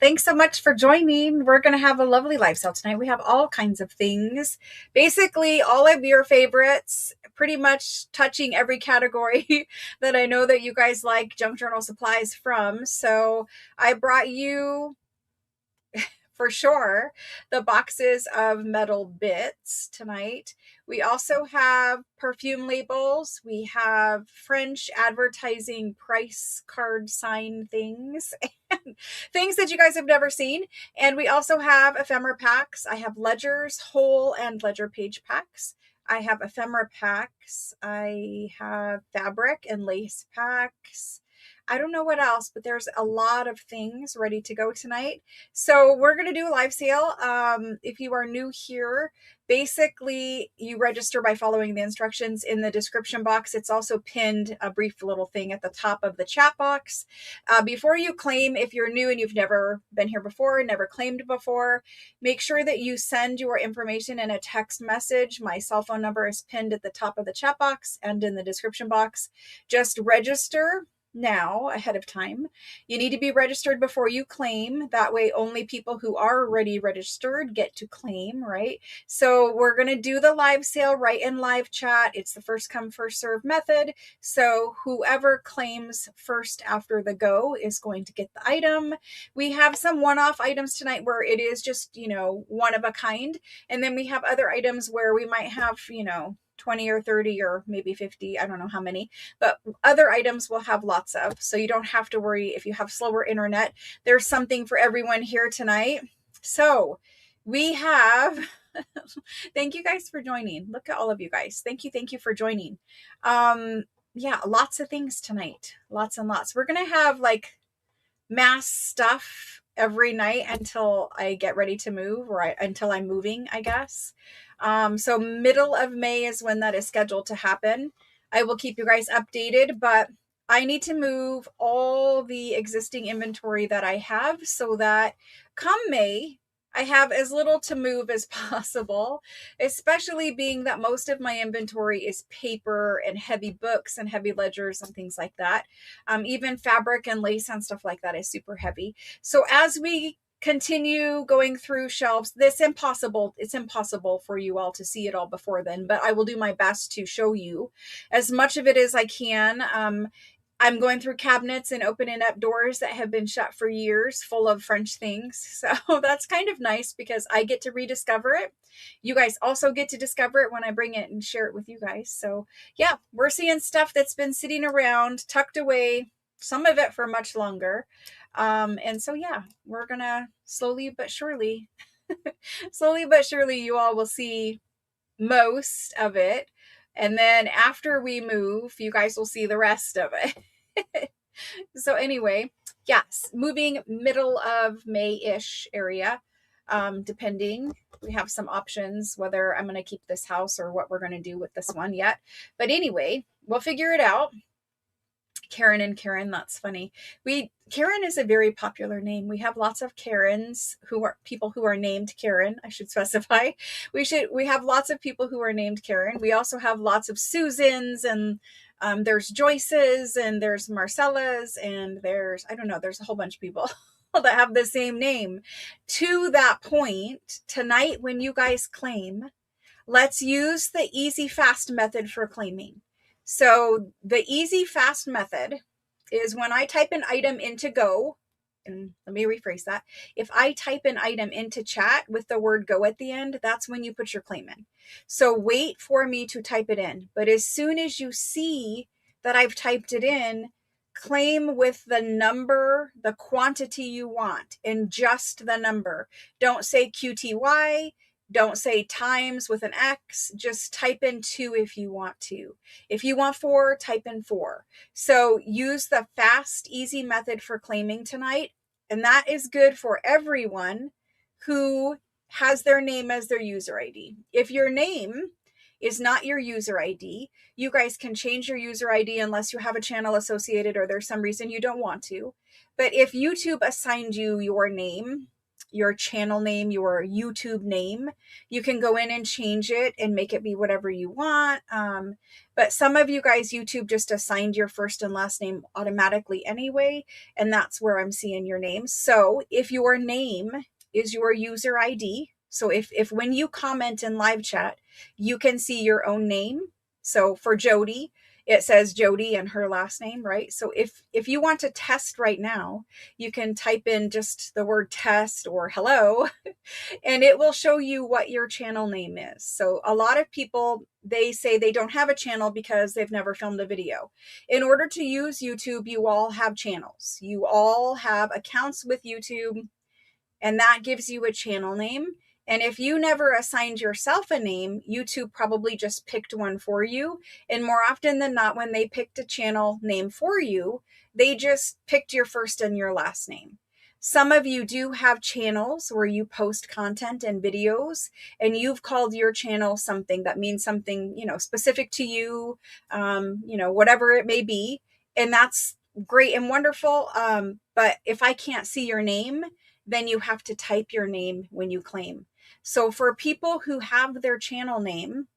Thanks so much for joining. We're going to have a lovely live sale tonight. We have all kinds of things, basically all of your favorites, pretty much touching every category that I know that you guys like junk journal supplies from. So I brought you, for sure, the boxes of metal bits tonight. We also have perfume labels. We have French advertising price card sign things and things that you guys have never seen. And we also have ephemera packs. I have ledgers, whole and ledger page packs. I have ephemera packs. I have fabric and lace packs. I don't know what else, but there's a lot of things ready to go tonight. So we're going to do a live sale. If you are new here, basically you register by following the instructions in the description box. It's also pinned, a brief little thing at the top of the chat box. Before you claim, if you're new and you've never been here before, never claimed before, make sure that you send your information in a text message. My cell phone number is pinned at the top of the chat box and in the description box. Just register now ahead of time. You need to be registered before you claim. That way only people who are already registered get to claim, right? So we're going to do the live sale right in live chat. It's the first come first serve method. So whoever claims first after the go is going to get the item. We have some one-off items tonight where it is just, one of a kind. And then we have other items where we might have, 20 or 30 or maybe 50, I don't know how many, but other items we'll have lots of. So you don't have to worry if you have slower internet. There's something for everyone here tonight. So we have, thank you guys for joining. Look at all of you guys. Thank you for joining. Yeah, lots of things tonight. Lots and lots. We're going to have like mass stuff every night until I get ready to move, or until I'm moving, I guess. So middle of May is when that is scheduled to happen. I will keep you guys updated, but I need to move all the existing inventory that I have so that come May, I have as little to move as possible, especially being that most of my inventory is paper and heavy books and heavy ledgers and things like that. Even fabric and lace and stuff like that is super heavy. So as we continue going through shelves, it's impossible for you all to see it all before then, but I will do my best to show you as much of it as I can. I'm going through cabinets and opening up doors that have been shut for years full of French things. So that's kind of nice because I get to rediscover it. You guys also get to discover it when I bring it and share it with you guys. So yeah, we're seeing stuff that's been sitting around, tucked away, some of it for much longer. And so yeah, we're gonna slowly but surely you all will see most of it. And then after we move, you guys will see the rest of it. So anyway, yes, moving middle of May-ish area, depending. We have some options whether I'm going to keep this house or what we're going to do with this one yet. But anyway, we'll figure it out. Karen and Karen, that's funny. Karen is a very popular name. We have lots of Karens who are people who are named Karen. I should specify. We have lots of people who are named Karen. We also have lots of Susans, and there's Joyces, and there's Marcellas, and there's a whole bunch of people that have the same name. To that point, tonight when you guys claim, let's use the easy fast method for claiming. So the easy fast method is when I type an item into Go, and let me rephrase that. If I type an item into chat with the word go at the end, that's when you put your claim in. So wait for me to type it in. But as soon as you see that I've typed it in, claim with the number, the quantity you want, and just the number. Don't say QTY. Don't say times with an X, just type in 2 if you want to. If you want 4, type in 4. So use the fast, easy method for claiming tonight. And that is good for everyone who has their name as their user ID. If your name is not your user ID, you guys can change your user ID unless you have a channel associated or there's some reason you don't want to. But if YouTube assigned you your name, your channel name, your YouTube name. You can go in and change it and make it be whatever you want. But some of you guys, YouTube just assigned your first and last name automatically anyway, and that's where I'm seeing your name. So if your name is your user ID, so if when you comment in live chat, you can see your own name. So for Jody, it says Jody and her last name, right? So if you want to test right now, you can type in just the word test or hello, and it will show you what your channel name is. So a lot of people, they say they don't have a channel because they've never filmed a video. In order to use YouTube, you all have channels. You all have accounts with YouTube, and that gives you a channel name. And if you never assigned yourself a name, YouTube probably just picked one for you. And more often than not, when they picked a channel name for you, they just picked your first and your last name. Some of you do have channels where you post content and videos, and you've called your channel something that means something, specific to you, whatever it may be. And that's great and wonderful. But if I can't see your name, then you have to type your name when you claim. So for people who have their channel name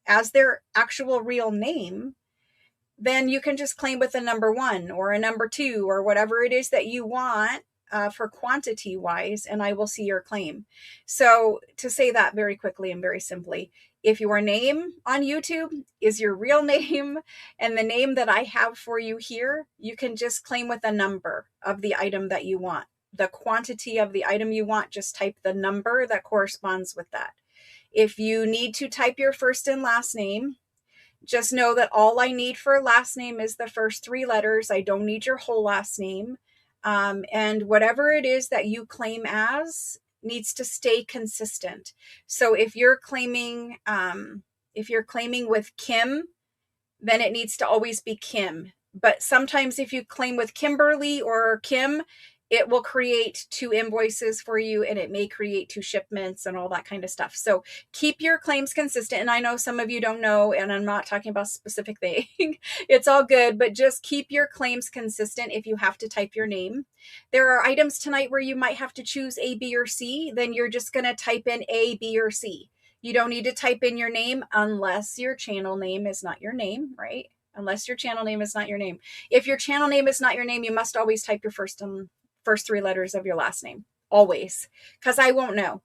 as their actual real name, then you can just claim with a number 1 or a number 2 or whatever it is that you want for quantity wise, and I will see your claim. So to say that very quickly and very simply, if your name on YouTube is your real name and the name that I have for you here, you can just claim with a number of the item that you want. The quantity of the item you want, just type the number that corresponds with that. If you need to type your first and last name, just know that all I need for last name is the first 3 letters. I don't need your whole last name. And whatever it is that you claim as needs to stay consistent. So if you're claiming with Kim, then it needs to always be Kim. But sometimes if you claim with Kimberly or Kim, it will create 2 invoices for you, and it may create 2 shipments and all that kind of stuff. So keep your claims consistent. And I know some of you don't know, and I'm not talking about a specific thing. It's all good, but just keep your claims consistent if you have to type your name. There are items tonight where you might have to choose A, B, or C. Then you're just going to type in A, B, or C. You don't need to type in your name unless your channel name is not your name, right? Unless your channel name is not your name. If your channel name is not your name, you must always type your first 3 letters of your last name. Always. Because I won't know.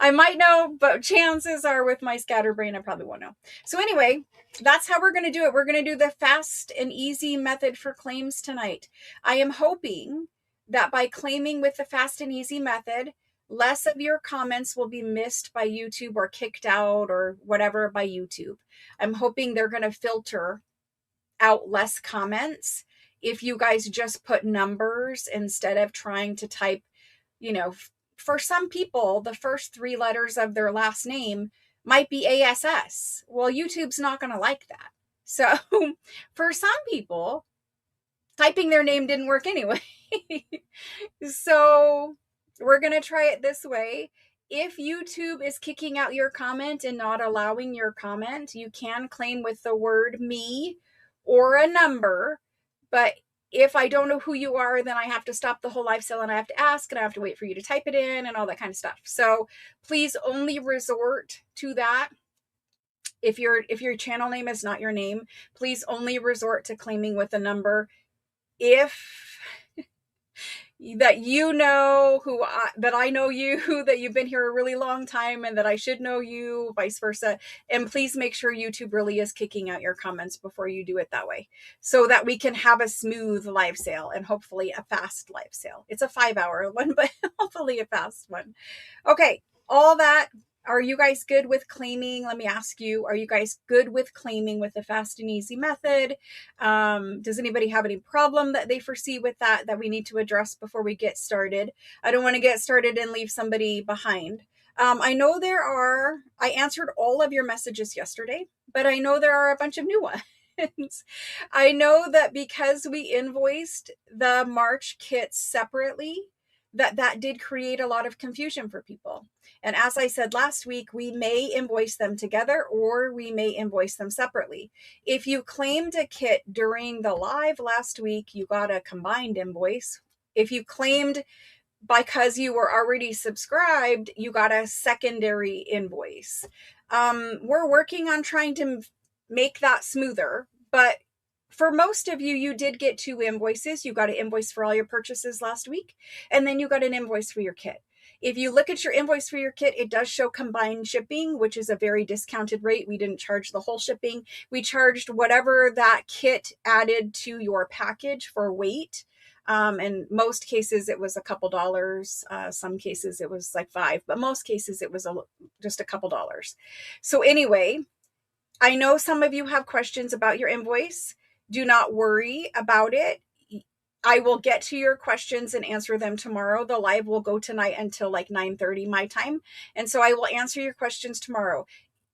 I might know, but chances are with my scatterbrain, I probably won't know. So anyway, that's how we're going to do it. We're going to do the fast and easy method for claims tonight. I am hoping that by claiming with the fast and easy method, less of your comments will be missed by YouTube or kicked out or whatever by YouTube. I'm hoping they're going to filter out less comments if you guys just put numbers instead of trying to type, for some people, the first 3 letters of their last name might be ASS. Well, YouTube's not going to like that. So for some people, typing their name didn't work anyway. So we're going to try it this way. If YouTube is kicking out your comment and not allowing your comment, you can claim with the word me or a number. But if I don't know who you are, then I have to stop the whole live sale and I have to ask and I have to wait for you to type it in and all that kind of stuff. So please only resort to that. If your channel name is not your name, please only resort to claiming with a number if that that I know you, that you've been here a really long time and that I should know you, vice versa. And please make sure YouTube really is kicking out your comments before you do it that way, so that we can have a smooth live sale and hopefully a fast live sale. It's a 5-hour one, but hopefully a fast one. Okay, all that. Are you guys good with claiming? Let me ask you, are you guys good with claiming with the fast and easy method? Does anybody have any problem that they foresee with that we need to address before we get started? I don't want to get started and leave somebody behind. I know I answered all of your messages yesterday, but I know there are a bunch of new ones. I know that because we invoiced the March kits separately, that did create a lot of confusion for people. And as I said last week, we may invoice them together or we may invoice them separately. If you claimed a kit during the live last week, you got a combined invoice. If you claimed because you were already subscribed, you got a secondary invoice. We're working on trying to make that smoother, but for most of you, you did get 2 invoices. You got an invoice for all your purchases last week, and then you got an invoice for your kit. If you look at your invoice for your kit, it does show combined shipping, which is a very discounted rate. We didn't charge the whole shipping. We charged whatever that kit added to your package for weight. In most cases, it was a couple dollars. Some cases, it was like $5, but most cases, it was just a couple dollars. So anyway, I know some of you have questions about your invoice. Do not worry about it. I will get to your questions and answer them tomorrow. The live will go tonight until like 9:30 my time. And so I will answer your questions tomorrow.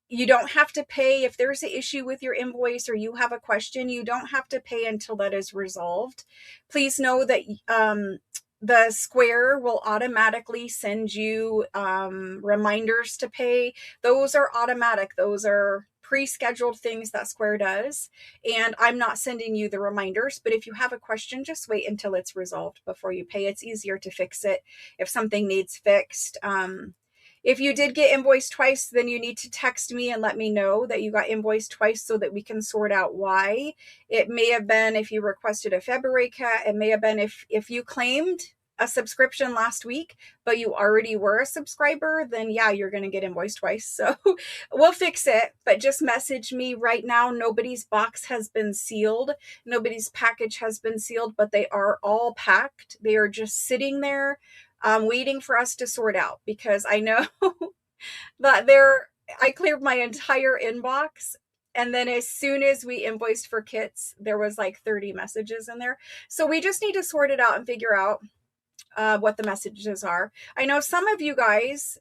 You don't have to pay if there's an issue with your invoice or you have a question. You don't have to pay until that is resolved. Please know that the Square will automatically send you reminders to pay. Those are automatic. Those are pre-scheduled things that Square does. And I'm not sending you the reminders, but if you have a question, just wait until it's resolved before you pay. It's easier to fix it if something needs fixed. If you did get invoiced twice, then you need to text me and let me know that you got invoiced twice so that we can sort out why. It may have been if you requested a February cut. It may have been if you claimed a subscription last week, but you already were a subscriber, then yeah, you're going to get invoiced twice. So we'll fix it, but just message me right now. Nobody's box has been sealed. Nobody's package has been sealed, but they are all packed. They are just sitting there waiting for us to sort out, because I know that I cleared my entire inbox. And then as soon as we invoiced for kits, there was like 30 messages in there. So we just need to sort it out and figure out what the messages are. I know some of you guys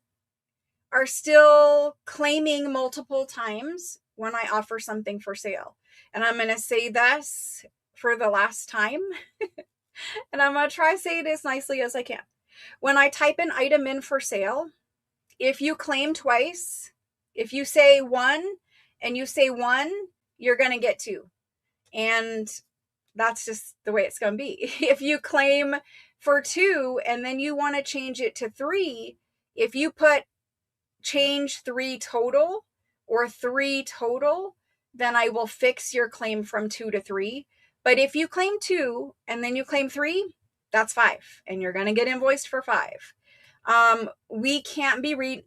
are still claiming multiple times when I offer something for sale. And I'm going to say this for the last time. And I'm going to try to say it as nicely as I can. When I type an item in for sale, if you claim twice, if you say one and you say one, you're going to get 2. And that's just the way it's going to be. If you claim for 2 and then you want to change it to 3, if you put change 3 total or 3 total, then I will fix your claim from 2 to 3. But if you claim 2 and then you claim 3, that's 5, and you're going to get invoiced for 5. We can't be we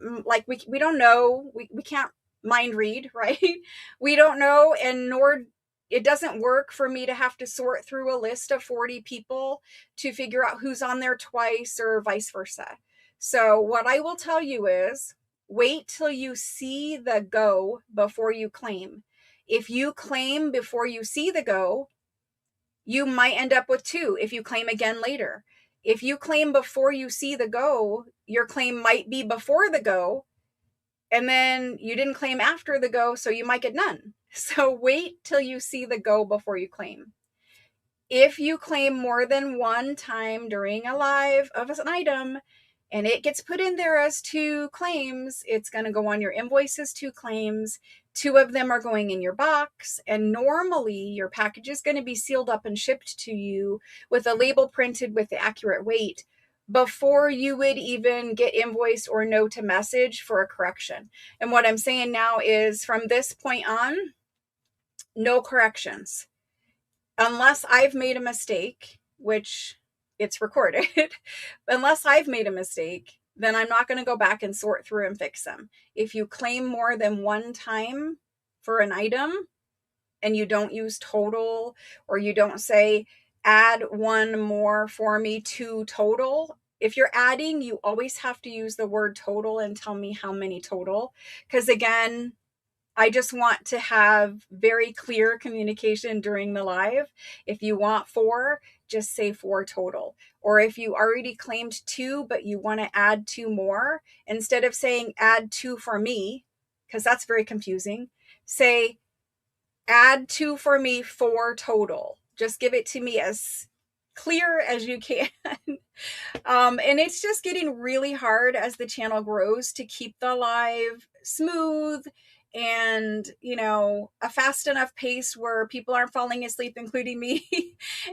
don't know. We can't mind read, right? We don't know, and nor it doesn't work for me to have to sort through a list of 40 people to figure out who's on there twice or vice versa. So what I will tell you is wait till you see the go before you claim. If you claim before you see the go, you might end up with 2 if you claim again later. If you claim before you see the go, your claim might be before the go, and then you didn't claim after the go, so you might get none. So wait till you see the go before you claim. If you claim more than one time during a live of an item and it gets put in there as 2 claims, it's going to go on your invoice as 2 claims. 2 of them are going in your box, and normally your package is going to be sealed up and shipped to you with a label printed with the accurate weight before you would even get invoiced or know to message for a correction. And what I'm saying now is from this point on, no corrections. Unless I've made a mistake, which it's recorded, unless I've made a mistake, then I'm not going to go back and sort through and fix them. If you claim more than one time for an item and you don't use total, or you don't say add 1 more for me to total, if you're adding, you always have to use the word total and tell me how many total. Because again, I just want to have very clear communication during the live. If you want 4, just say 4 total. Or if you already claimed 2, but you want to add 2 more, instead of saying add 2 for me, because that's very confusing, say add 2 for me, 4 total. Just give it to me as clear as you can. And it's just getting really hard as the channel grows to keep the live smooth and, a fast enough pace where people aren't falling asleep, including me.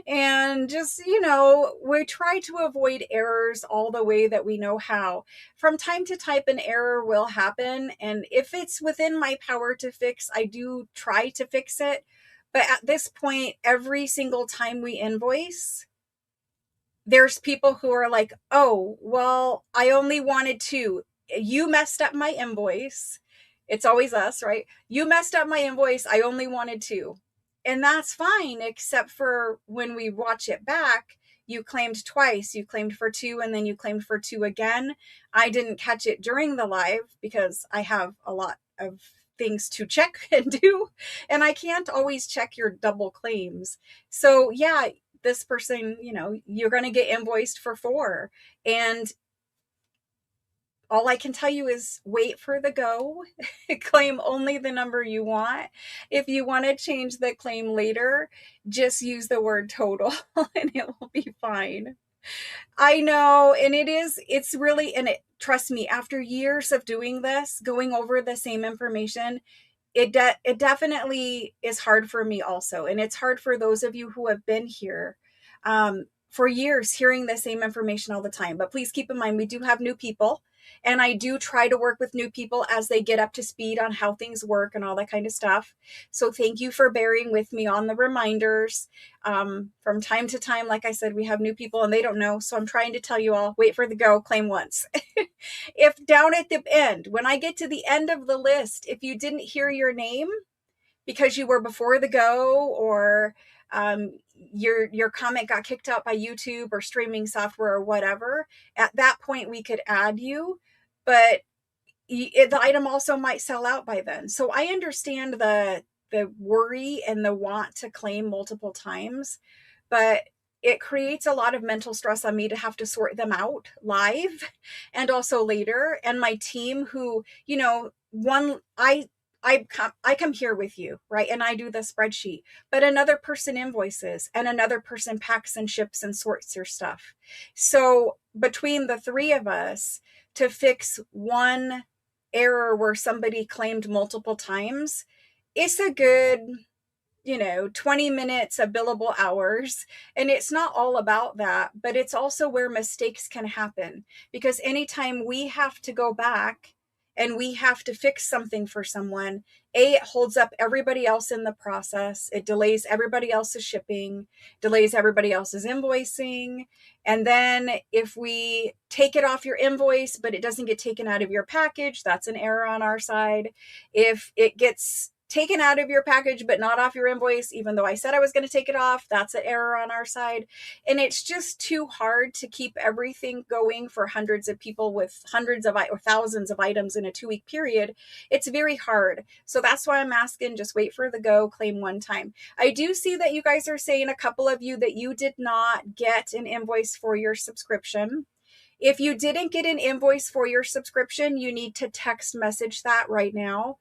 And just, we try to avoid errors all the way that we know how. From time to time, an error will happen. And if it's within my power to fix, I do try to fix it. But at this point, every single time we invoice, there's people who are like, oh, well, I only wanted two. You messed up my invoice. It's always us, right? You messed up my invoice. I only wanted two. And that's fine, except for when we watch it back, you claimed twice. You claimed for two and then you claimed for two again. I didn't catch it during the live because I have a lot of things to check and do. And I can't always check your double claims. So, yeah, this person, you're going to get invoiced for four. And all I can tell you is wait for the go. Claim only the number you want. If you want to change the claim later, just use the word total and it will be fine. I know. And it's really, and trust me, after years of doing this, going over the same information, it definitely is hard for me also. And it's hard for those of you who have been here for years hearing the same information all the time. But please keep in mind, we do have new people. And I do try to work with new people as they get up to speed on how things work and all that kind of stuff. So thank you for bearing with me on the reminders. From time to time, like I said, we have new people and they don't know. So I'm trying to tell you all, wait for the go, claim once. If down at the end, when I get to the end of the list, if you didn't hear your name because you were before the go, or your comment got kicked out by YouTube or streaming software or whatever, at that point we could add you, but the item also might sell out by then. So I understand the worry and the want to claim multiple times, but it creates a lot of mental stress on me to have to sort them out live and also later. And my team who, I come here with you, right? And I do the spreadsheet, but another person invoices and another person packs and ships and sorts your stuff. So between the three of us to fix one error where somebody claimed multiple times, it's a good 20 minutes of billable hours. And it's not all about that, but it's also where mistakes can happen, because anytime we have to go back and we have to fix something for someone, it holds up everybody else in the process. It delays everybody else's shipping, delays everybody else's invoicing. And then if we take it off your invoice, but it doesn't get taken out of your package, that's an error on our side. If it gets taken out of your package but not off your invoice, even though I said I was going to take it off, that's an error on our side. And it's just too hard to keep everything going for hundreds of people with hundreds of or thousands of items in a 2-week period. It's very hard. So that's why I'm asking, just wait for the go, claim one time. I do see that you guys are saying, a couple of you, that you did not get an invoice for your subscription. If you didn't get an invoice for your subscription, you need to text message that right now.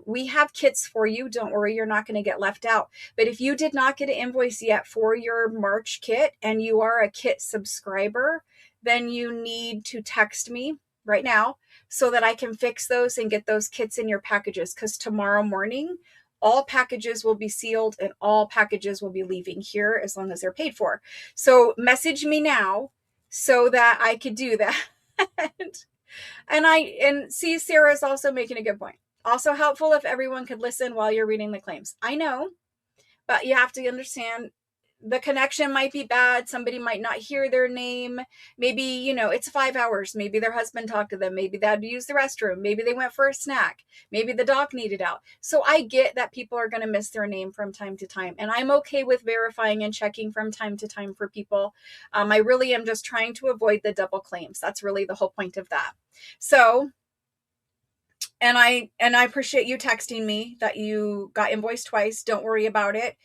We have kits for you. Don't worry, you're not going to get left out. But if you did not get an invoice yet for your March kit and you are a kit subscriber, then you need to text me right now so that I can fix those and get those kits in your packages. Because tomorrow morning, all packages will be sealed and all packages will be leaving here as long as they're paid for. So message me now so that I could do that. and see, Sarah's also making a good point. Also helpful if everyone could listen while you're reading the claims. I know, but you have to understand the connection might be bad. Somebody might not hear their name. Maybe, it's 5 hours. Maybe their husband talked to them. Maybe they had to use the restroom. Maybe they went for a snack. Maybe the dog needed out. So I get that people are going to miss their name from time to time. And I'm okay with verifying and checking from time to time for people. I really am just trying to avoid the double claims. That's really the whole point of that. So, and I appreciate you texting me that you got invoiced twice. Don't worry about it.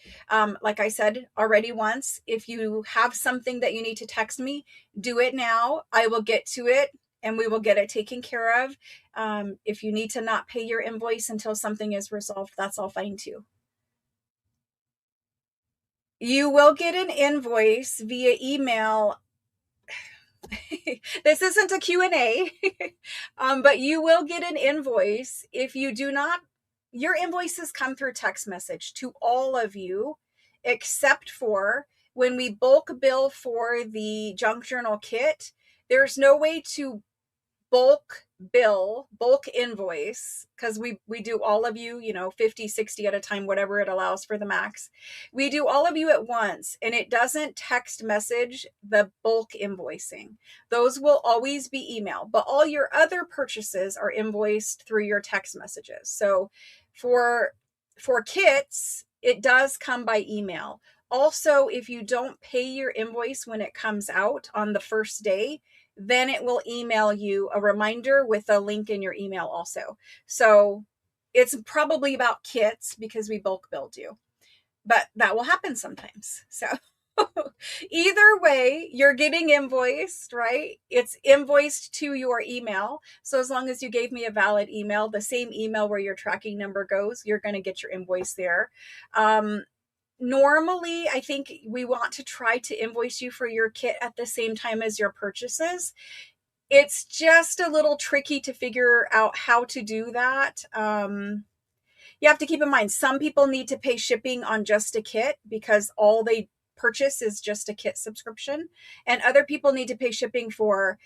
Like I said already once, if you have something that you need to text me, do it now. I will get to it and we will get it taken care of. If you need to not pay your invoice until something is resolved, that's all fine too. You will get an invoice via email. This isn't a Q&A, but you will get an invoice if you do not. Your invoices come through text message to all of you, except for when we bulk bill for the junk journal kit. There's no way to bulk bill, bulk invoice, because we do all of you, 50, 60 at a time, whatever it allows for the max. We do all of you at once, and it doesn't text message the bulk invoicing. Those will always be email, but all your other purchases are invoiced through your text messages. So for kits, it does come by email. Also, if you don't pay your invoice when it comes out on the first day, then it will email you a reminder with a link in your email also. So it's probably about kits because we bulk billed you, but that will happen sometimes. So either way, you're getting invoiced, right? It's invoiced to your email. So as long as you gave me a valid email, the same email where your tracking number goes, you're going to get your invoice there. Normally, I think we want to try to invoice you for your kit at the same time as your purchases. It's just a little tricky to figure out how to do that. You have to keep in mind, some people need to pay shipping on just a kit because all they purchase is just a kit subscription. And other people need to pay shipping for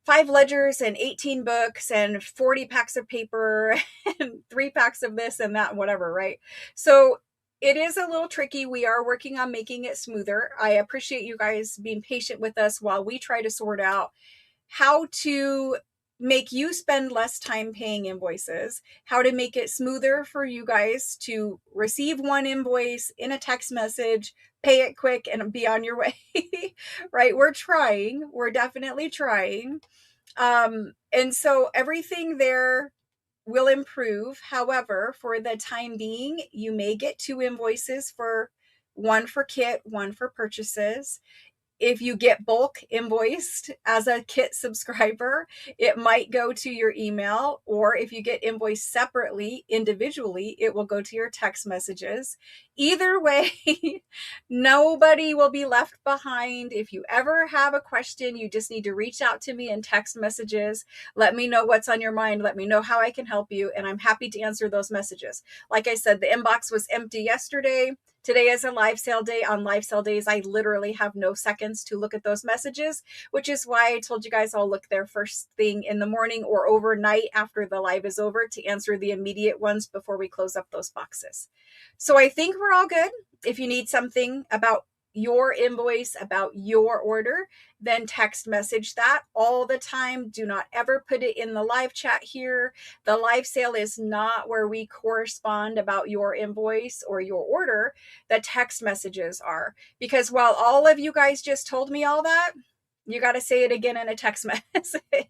5 ledgers and 18 books and 40 packs of paper and 3 packs of this and that and whatever, right? So it is a little tricky. We are working on making it smoother. I appreciate you guys being patient with us while we try to sort out how to make you spend less time paying invoices, how to make it smoother for you guys to receive one invoice in a text message, pay it quick, and be on your way. Right? We're trying. We're definitely trying. And so everything there will improve. However, for the time being, you may get 2 invoices, for one for kit, one for purchases. If you get bulk invoiced as a kit subscriber, it might go to your email, or if you get invoiced separately, individually, it will go to your text messages. Either way, nobody will be left behind. If you ever have a question, you just need to reach out to me in text messages. Let me know what's on your mind. Let me know how I can help you, and I'm happy to answer those messages. Like I said, the inbox was empty yesterday. Today is a live sale day. On live sale days, I literally have no seconds to look at those messages, which is why I told you guys I'll look there first thing in the morning or overnight after the live is over to answer the immediate ones before we close up those boxes. So I think we're all good. If you need something about your invoice, about your order, then text message that all the time. Do not ever put it in the live chat here. The live sale is not where we correspond about your invoice or your order. The text messages are, because while all of you guys just told me all that, you got to say it again in a text message.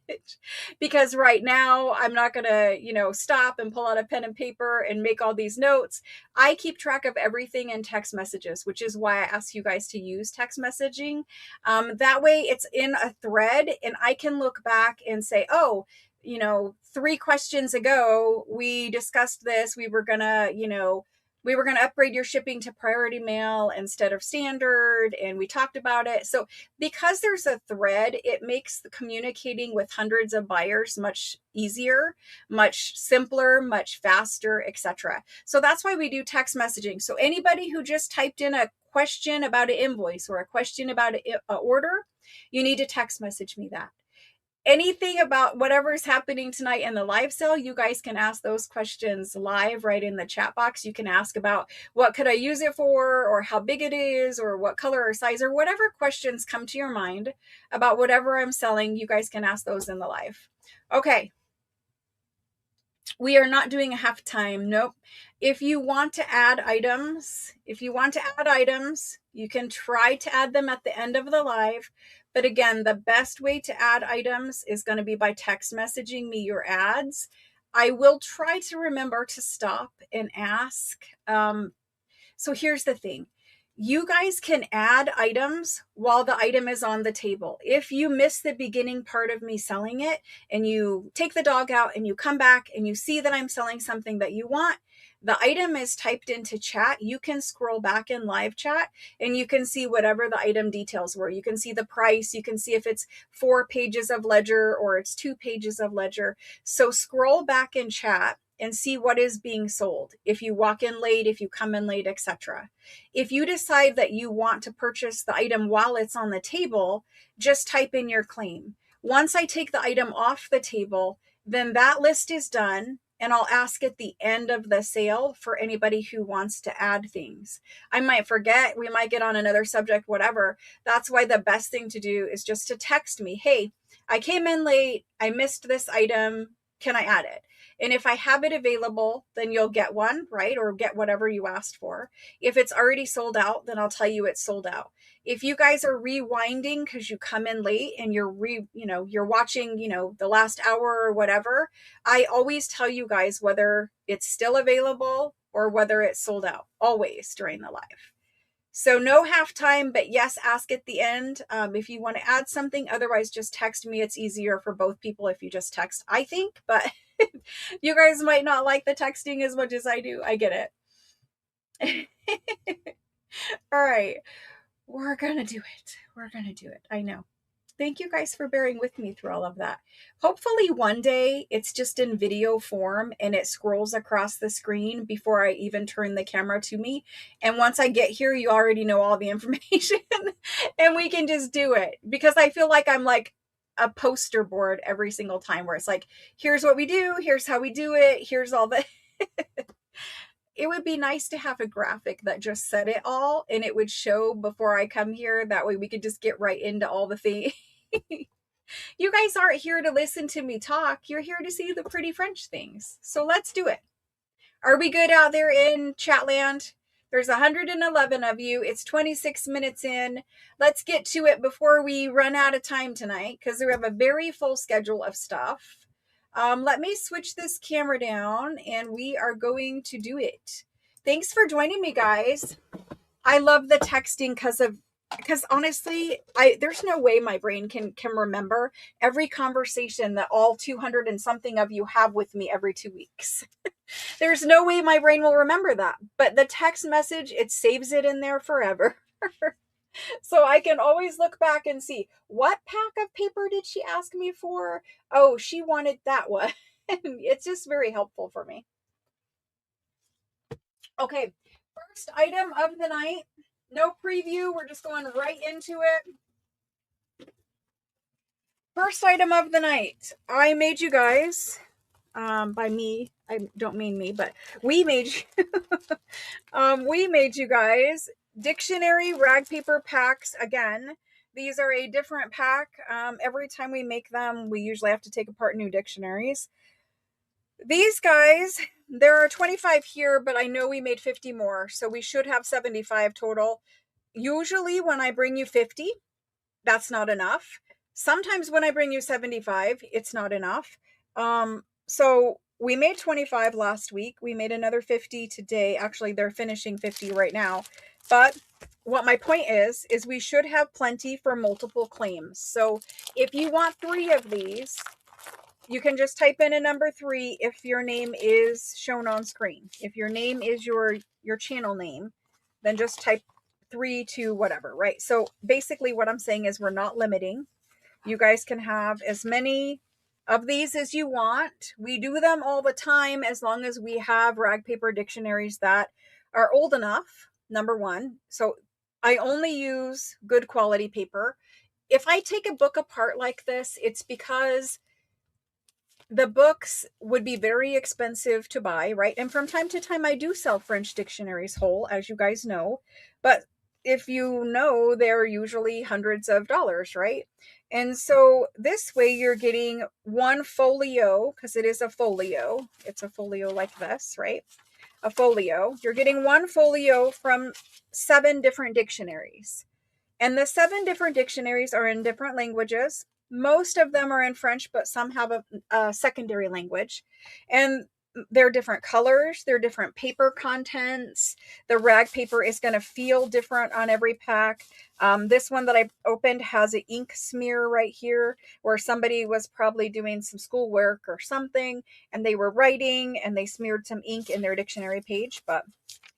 Because right now I'm not going to, stop and pull out a pen and paper and make all these notes. I keep track of everything in text messages, which is why I ask you guys to use text messaging. That way it's in a thread and I can look back and say, oh, 3 questions ago, we discussed this. We were going to upgrade your shipping to priority mail instead of standard, and we talked about it. So because there's a thread, it makes the communicating with hundreds of buyers much easier, much simpler, much faster, etc. So that's why we do text messaging. So anybody who just typed in a question about an invoice or a question about an order, you need to text message me that. Anything about whatever's happening tonight in the live sale, you guys can ask those questions live right in the chat box. You can ask about what could I use it for, or how big it is, or what color or size, or whatever questions come to your mind about whatever I'm selling. You guys can ask those in the live. Okay. We are not doing a half time. Nope. If you want to add items, you can try to add them at the end of the live. But again, the best way to add items is going to be by text messaging me your ads. I will try to remember to stop and ask. So here's the thing. You guys can add items while the item is on the table. If you miss the beginning part of me selling it and you take the dog out and you come back and you see that I'm selling something that you want, the item is typed into chat, you can scroll back in live chat and you can see whatever the item details were. You can see the price. You can see if it's 4 pages of ledger or it's 2 pages of ledger. So scroll back in chat and see what is being sold. If you walk in late, if you come in late, etc. If you decide that you want to purchase the item while it's on the table, just type in your claim. Once I take the item off the table, then that list is done, and I'll ask at the end of the sale for anybody who wants to add things. I might forget, we might get on another subject, whatever. That's why the best thing to do is just to text me, hey, I came in late, I missed this item, can I add it? And if I have it available, then you'll get one, right? Or get whatever you asked for. If it's already sold out, then I'll tell you it's sold out. If you guys are rewinding because you come in late and you're you're watching, the last hour or whatever, I always tell you guys whether it's still available or whether it's sold out, always during the live. So no halftime, but yes, ask at the end if you want to add something. Otherwise, just text me. It's easier for both people if you just text, I think, but you guys might not like the texting as much as I do. I get it. All right. We're going to do it. We're going to do it. I know. Thank you guys for bearing with me through all of that. Hopefully one day it's just in video form and it scrolls across the screen before I even turn the camera to me. And once I get here, you already know all the information and we can just do it, because I feel like I'm like a poster board every single time where it's like, here's what we do. Here's how we do it. Here's all the... It would be nice to have a graphic that just said it all and it would show before I come here. That way we could just get right into all the things. You guys aren't here to listen to me talk. You're here to see the pretty French things. So let's do it. Are we good out there in Chatland? There's 111 of you. It's 26 minutes in. Let's get to it before we run out of time tonight, because we have a very full schedule of stuff. Let me switch this camera down and we are going to do it. Thanks for joining me, guys. I love the texting because honestly, there's no way my brain can remember every conversation that all 200 and something of you have with me every 2 weeks. There's no way my brain will remember that. But the text message, it saves it in there forever. So I can always look back and see, what pack of paper did she ask me for? Oh, she wanted that one. It's just very helpful for me. Okay, first item of the night. No preview. We're just going right into it. First item of the night. I made you guys, by me, I don't mean me, but we made you guys dictionary rag paper packs again. These are a different pack. Every time we make them, we usually have to take apart new dictionaries. These guys, there are 25 here, but I know we made 50 more, so we should have 75 total. Usually when I bring you 50, that's not enough. Sometimes when I bring you 75, it's not enough. So we made 25 last week. We made another 50 today. Actually, they're finishing 50 right now. But what my point is we should have plenty for multiple claims. So if you want 3 of these, you can just type in a number 3 if your name is shown on screen. If your name is your channel name, then just type 3 to whatever, right? So basically what I'm saying is we're not limiting. You guys can have as many of these as you want. We do them all the time as long as we have rag paper dictionaries that are old enough, number 1. So I only use good quality paper. If I take a book apart like this, it's because the books would be very expensive to buy, right? And from time to time, I do sell French dictionaries whole, as you guys know. But if you know, they're usually hundreds of dollars, right? And so this way you're getting one folio, because it is a folio. It's a folio like this, right? A folio. You're getting one folio from 7 different dictionaries. And the 7 different dictionaries are in different languages. Most of them are in French, but some have a secondary language. And they're different colors, they're different paper contents. The rag paper is going to feel different on every pack. This one that I opened has an ink smear right here where somebody was probably doing some schoolwork or something and they were writing and they smeared some ink in their dictionary page. But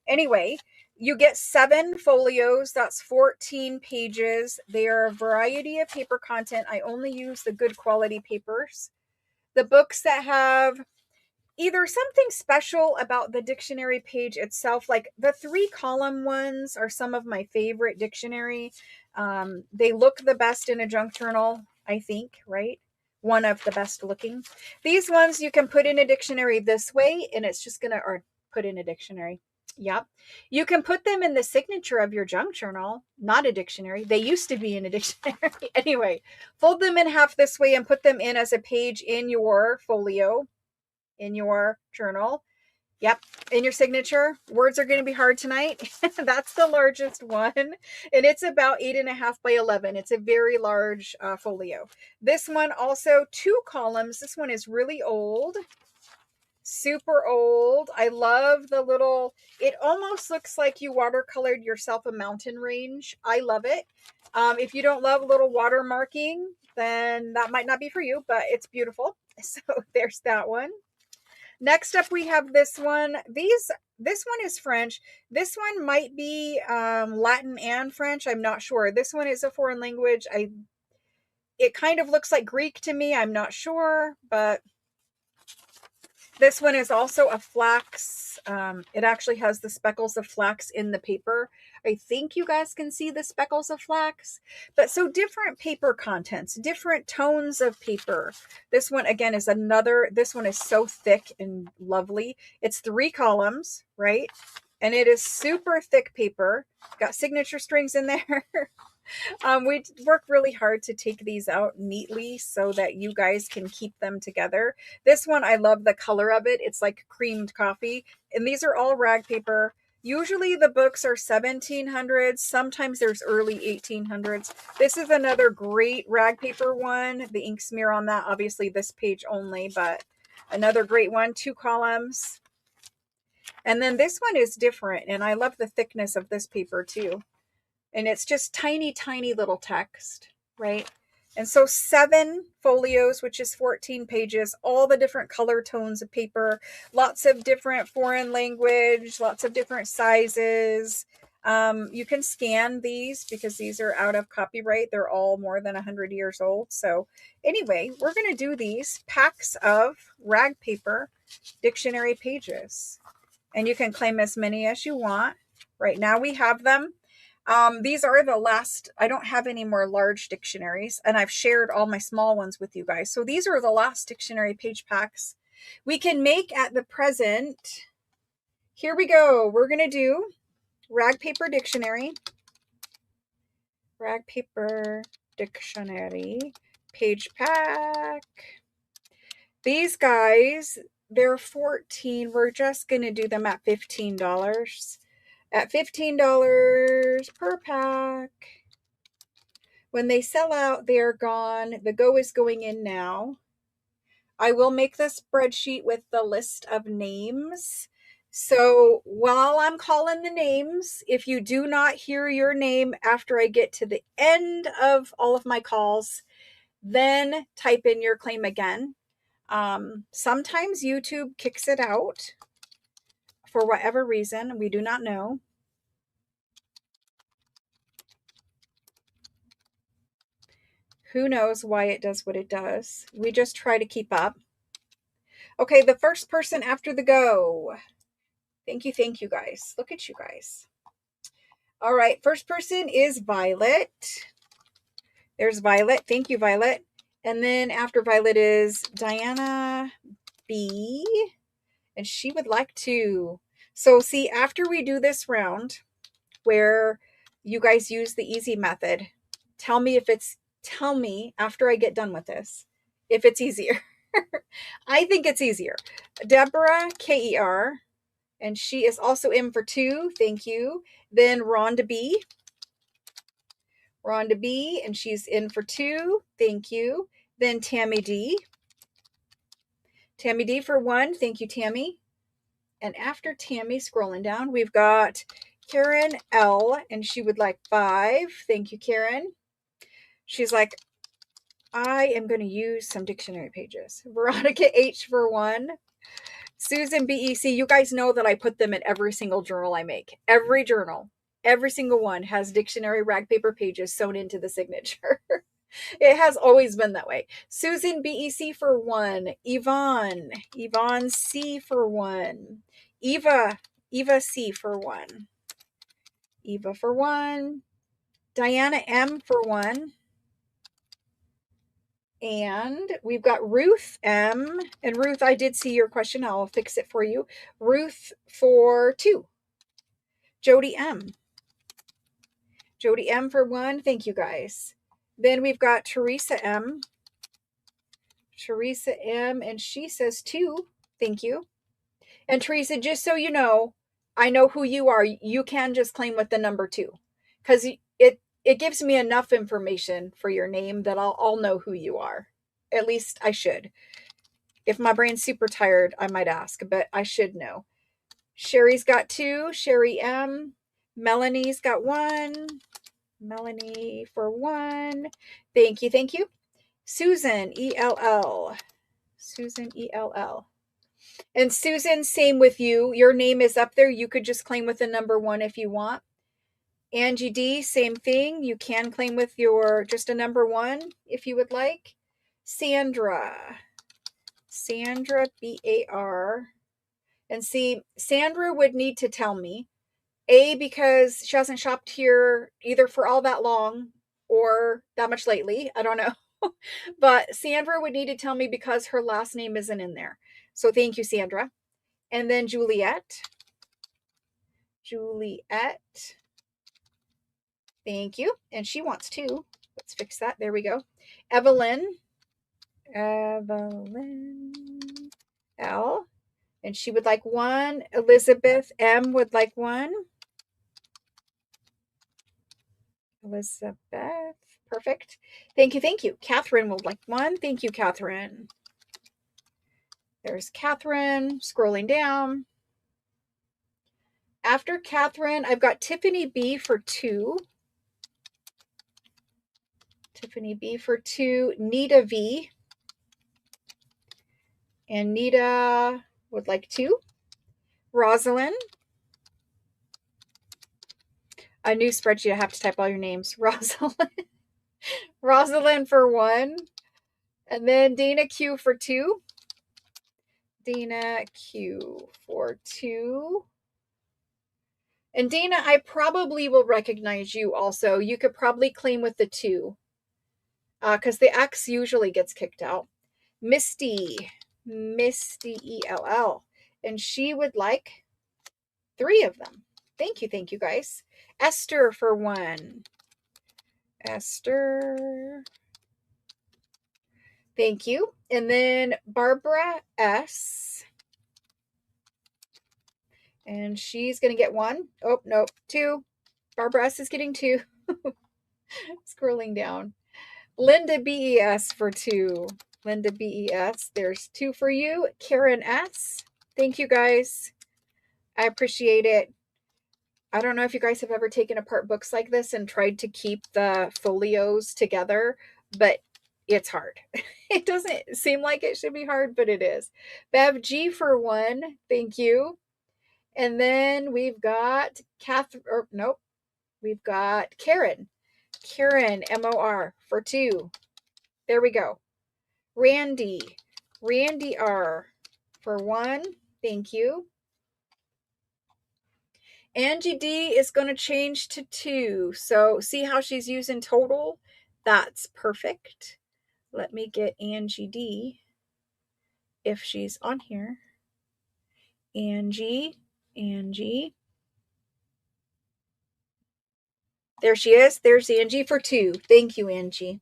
anyway, you get 7 folios. That's 14 pages. They are a variety of paper content. I only use the good quality papers. The books that have either something special about the dictionary page itself, like the 3-column ones are some of my favorite dictionary. They look the best in a junk journal, I think, right? One of the best looking. These ones you can put in a dictionary this way and it's just gonna, or put in a dictionary. Yep. You can put them in the signature of your junk journal, not a dictionary. They used to be in a dictionary. Anyway, fold them in half this way and put them in as a page in your folio, in your journal. Yep, in your signature. Words are going to be hard tonight. That's the largest one, and it's about 8.5 by 11. It's a very large folio. This one also 2 columns. This one is really old, super old. I love the little, it almost looks like you watercolored yourself a mountain range. I love it. If you don't love little watermarking, then that might not be for you, but it's beautiful. So there's that one. Next up, we have this one. This one is French. This one might be Latin and French. I'm not sure. This one is a foreign language. It kind of looks like Greek to me. I'm not sure, but this one is also a flax. It actually has the speckles of flax in the paper. I think you guys can see the speckles of flax. But so different paper contents, different tones of paper. This one, again, is another, this one is so thick and lovely. It's 3 columns, right? And it is super thick paper. Got signature strings in there. We work really hard to take these out neatly so that you guys can keep them together. This one, I love the color of it. It's like creamed coffee. And these are all rag paper. Usually the books are 1700s. Sometimes there's early 1800s. This is another great rag paper one. The ink smear on that, obviously this page only, but another great one. 2 columns. And then this one is different. And I love the thickness of this paper too. And it's just tiny, tiny little text, right? And so 7 folios, which is 14 pages, all the different color tones of paper, lots of different foreign language, lots of different sizes. You can scan these because these are out of copyright. They're all more than 100 years old. So anyway, we're going to do these packs of rag paper dictionary pages. And you can claim as many as you want. Right now we have them. These are the last. I don't have any more large dictionaries, and I've shared all my small ones with you guys. So these are the last dictionary page packs we can make at the present. Here we go. We're going to do rag paper dictionary. Rag paper dictionary page pack. These guys, they're 14. We're just going to do them at $15. At $15 per pack. When they sell out, they are gone. The go is going in now. I will make the spreadsheet with the list of names. So while I'm calling the names, if you do not hear your name after I get to the end of all of my calls, then type in your claim again. Sometimes YouTube kicks it out for whatever reason. We do not know. Who knows why it does what it does? We just try to keep up. Okay, the first person after the go. Thank you guys. Look at you guys. All right, first person is Violet. There's Violet. Thank you, Violet. And then after Violet is Diana B. And she would like to. So see, after we do this round where you guys use the easy method, tell me after I get done with this, if it's easier. I think it's easier. Deborah, K-E-R, and she is also in for 2. Thank you. Then Rhonda B. Rhonda B, and she's in for 2. Thank you. Then Tammy D. Tammy D for 1. Thank you, Tammy. And after Tammy, scrolling down, we've got Karen L, and she would like 5. Thank you, Karen. She's like, I am going to use some dictionary pages. Veronica H for 1. Susan BEC, you guys know that I put them in every single journal I make. Every journal, every single one has dictionary rag paper pages sewn into the signature. It has always been that way. Susan BEC for 1. Yvonne C for 1. Eva C for 1. Eva for 1. Diana M for 1. And we've got Ruth M. And Ruth, I did see your question. I'll fix it for you. Ruth for 2. Jody M. Jody M for 1. Thank you, guys. Then we've got Teresa M. Teresa M. And she says 2. Thank you. And Teresa, just so you know, I know who you are. You can just claim with the number 2. Because it gives me enough information for your name that I'll know who you are. At least I should. If my brain's super tired, I might ask, but I should know. Sherry's got 2. Sherry M. Melanie's got 1. Melanie for 1. Thank you. Thank you. Susan ELL. Susan ELL. And Susan, same with you. Your name is up there. You could just claim with the number 1 if you want. Angie D, same thing. You can claim with your just a number 1 if you would like. Sandra BAR. And see, Sandra would need to tell me, A, because she hasn't shopped here either for all that long or that much lately. I don't know. But Sandra would need to tell me because her last name isn't in there. So thank you, Sandra. And then Juliet. Thank you. And she wants 2. Let's fix that. There we go. Evelyn L. And she would like 1. Elizabeth M would like 1. Elizabeth. Perfect. Thank you. Thank you. Catherine would like 1. Thank you, Catherine. There's Catherine. Scrolling down. After Catherine, I've got Tiffany B for 2. Tiffany B for 2. Nita V. And Nita would like 2. Rosalind. A new spreadsheet. I have to type all your names. Rosalind for 1. And then Dana Q for 2. Dana Q for 2. And Dana, I probably will recognize you also. You could probably claim with the 2. Because the X usually gets kicked out. Misty ELL. And she would like 3 of them. Thank you guys. Esther for 1. Esther. Thank you. And then Barbara S. And she's going to get 1. Oh, no, 2. Barbara S is getting 2. Scrolling down. Linda BES for 2. Linda BES. There's 2 for you. Karen S. Thank you, guys. I appreciate it. I don't know if you guys have ever taken apart books like this and tried to keep the folios together, but it's hard. It doesn't seem like it should be hard, but it is. Bev G for 1. Thank you. And then we've got we've got Karen. Karen MOR for 2. There we go. Randy R for 1. Thank you. Angie D is going to change to 2. So see how she's using total? That's perfect. Let me get Angie D if she's on here. Angie. There she is. There's Angie for 2. Thank you, Angie.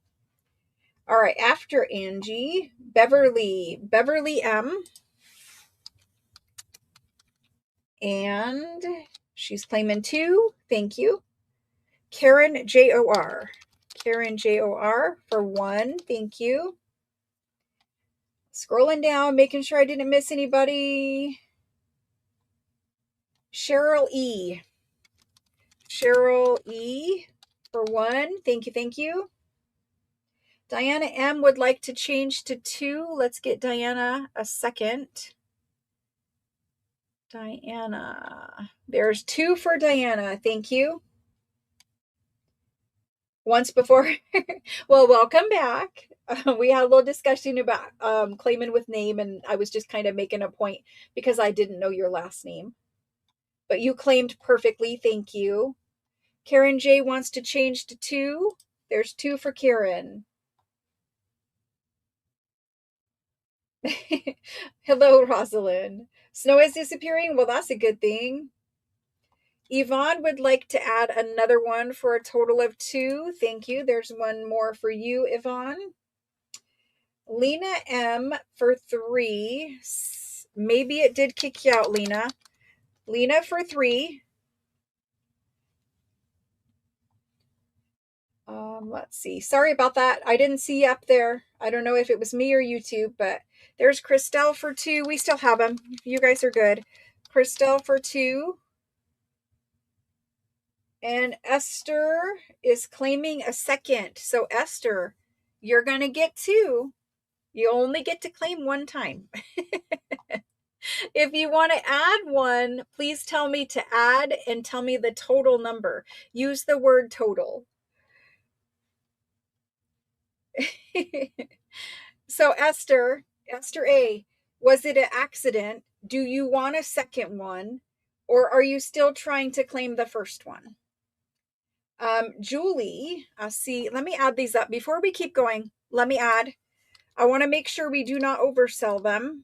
All right, after Angie, Beverly M. And she's claiming 2. Thank you. Karen JOR. Karen JOR for 1. Thank you. Scrolling down, making sure I didn't miss anybody. Cheryl E. Cheryl E for 1. Thank you, thank you. Diana M would like to change to 2. Let's get Diana a second. Diana. There's 2 for Diana. Thank you. Once before. Well, welcome back. We had a little discussion about claiming with name, and I was just kind of making a point because I didn't know your last name. But you claimed perfectly. Thank you. Karen J wants to change to 2. There's 2 for Karen. Hello, Rosalind. Snow is disappearing. Well, that's a good thing. Yvonne would like to add another one for a total of 2. Thank you. There's one more for you, Yvonne. Lena M for 3. Maybe it did kick you out, Lena. Lena for 3. Let's see. Sorry about that. I didn't see you up there. I don't know if it was me or YouTube, but there's Christelle for 2. We still have them. You guys are good. Christelle for 2. And Esther is claiming a second. So Esther, you're going to get 2. You only get to claim 1 time. If you want to add 1, please tell me to add and tell me the total number. Use the word total. So Esther A, was it an accident? Do you want a second one? Or are you still trying to claim the first one? Julie, see, let me add these up. Before we keep going, let me add. I want to make sure we do not oversell them.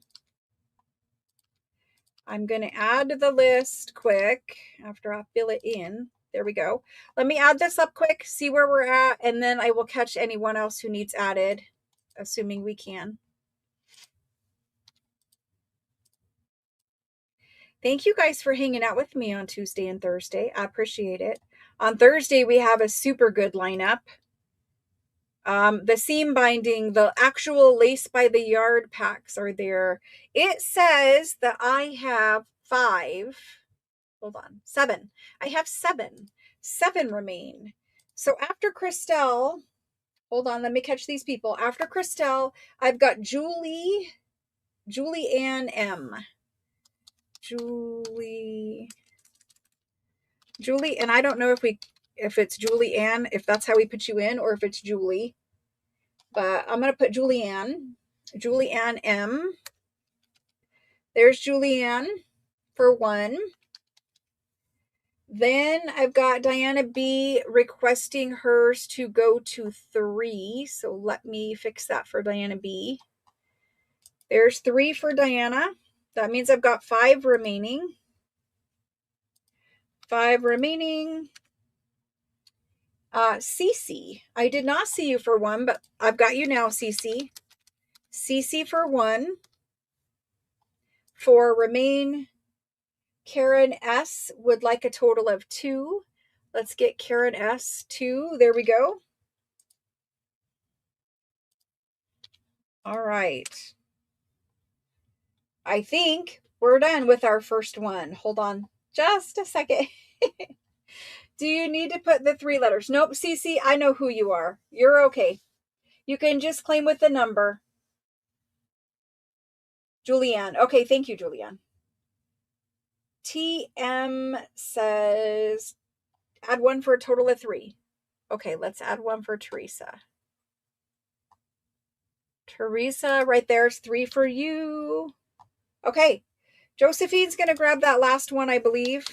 I'm going to add the list quick after I fill it in. There we go. Let me add this up quick, see where we're at, and then I will catch anyone else who needs added, assuming we can. Thank you guys for hanging out with me on Tuesday and Thursday. I appreciate it. On Thursday, we have a super good lineup. The seam binding, the actual lace by the yard packs are there. It says that I have 5. Hold on, 7. I have 7. 7 remain. So after Christelle, hold on, let me catch these people. After Christelle, I've got Julie Ann M. Julie, and I don't know if it's Julie Ann, if that's how we put you in, or if it's Julie. But I'm going to put Julie Ann M. There's Julie Ann for 1. Then I've got Diana B requesting hers to go to 3. So let me fix that for Diana B. There's 3 for Diana. That means I've got 5 remaining. 5 remaining. Cece, I did not see you for 1, but I've got you now, Cece. Cece for 1. 4 remain. Karen S would like a total of 2. Let's get Karen S 2. There we go. All right. I think we're done with our first one. Hold on just a second. Do you need to put the 3 letters? Nope, Cece, I know who you are. You're okay. You can just claim with the number. Julianne. Okay, thank you, Julianne. TM says add 1 for a total of 3. Okay, let's add 1 for Teresa. Teresa, right there's 3 for you. Okay, Josephine's going to grab that last one, I believe.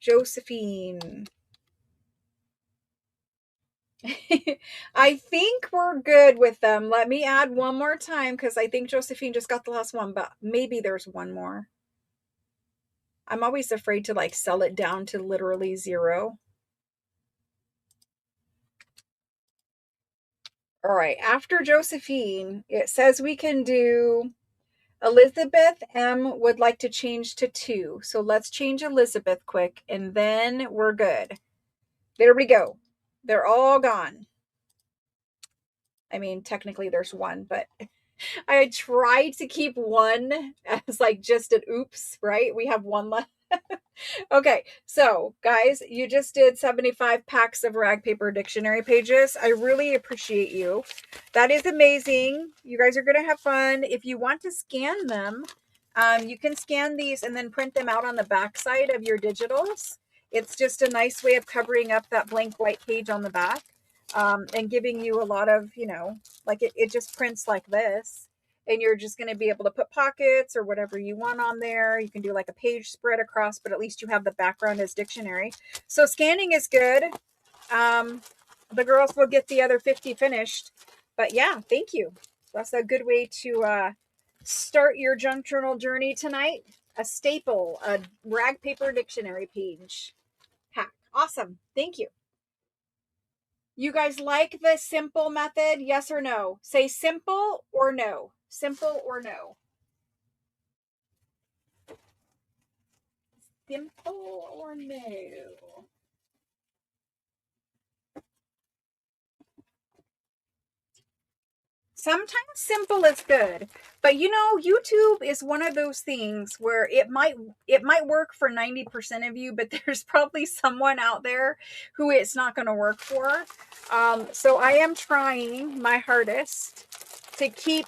Josephine. I think we're good with them. Let me add 1 more time because I think Josephine just got the last one, but maybe there's 1 more. I'm always afraid to sell it down to literally 0. All right, after Josephine, it says we can do Elizabeth M would like to change to 2. So let's change Elizabeth quick and then we're good. There we go. They're all gone. I mean, technically there's one, but I tried to keep one as like just an oops, right? We have one left. Okay, so guys, you just did 75 packs of rag paper dictionary pages. I really appreciate you. That is amazing. You guys are going to have fun. If you want to scan them, you can scan these and then print them out on the back side of your digitals. It's just a nice way of covering up that blank white page on the back, and giving you a lot of, like it just prints like this. And you're just going to be able to put pockets or whatever you want on there. You can do like a page spread across, but at least you have the background as dictionary. So scanning is good. The girls will get the other 50 finished. But yeah, thank you. That's a good way to start your junk journal journey tonight. A staple, a rag paper dictionary page hack. Awesome. Thank you. You guys like the simple method? Yes or no? Say simple or no. Simple or no. Simple or no? Sometimes simple is good, but YouTube is one of those things where it might work for 90% of you, but there's probably someone out there who it's not going to work for. So I am trying my hardest to keep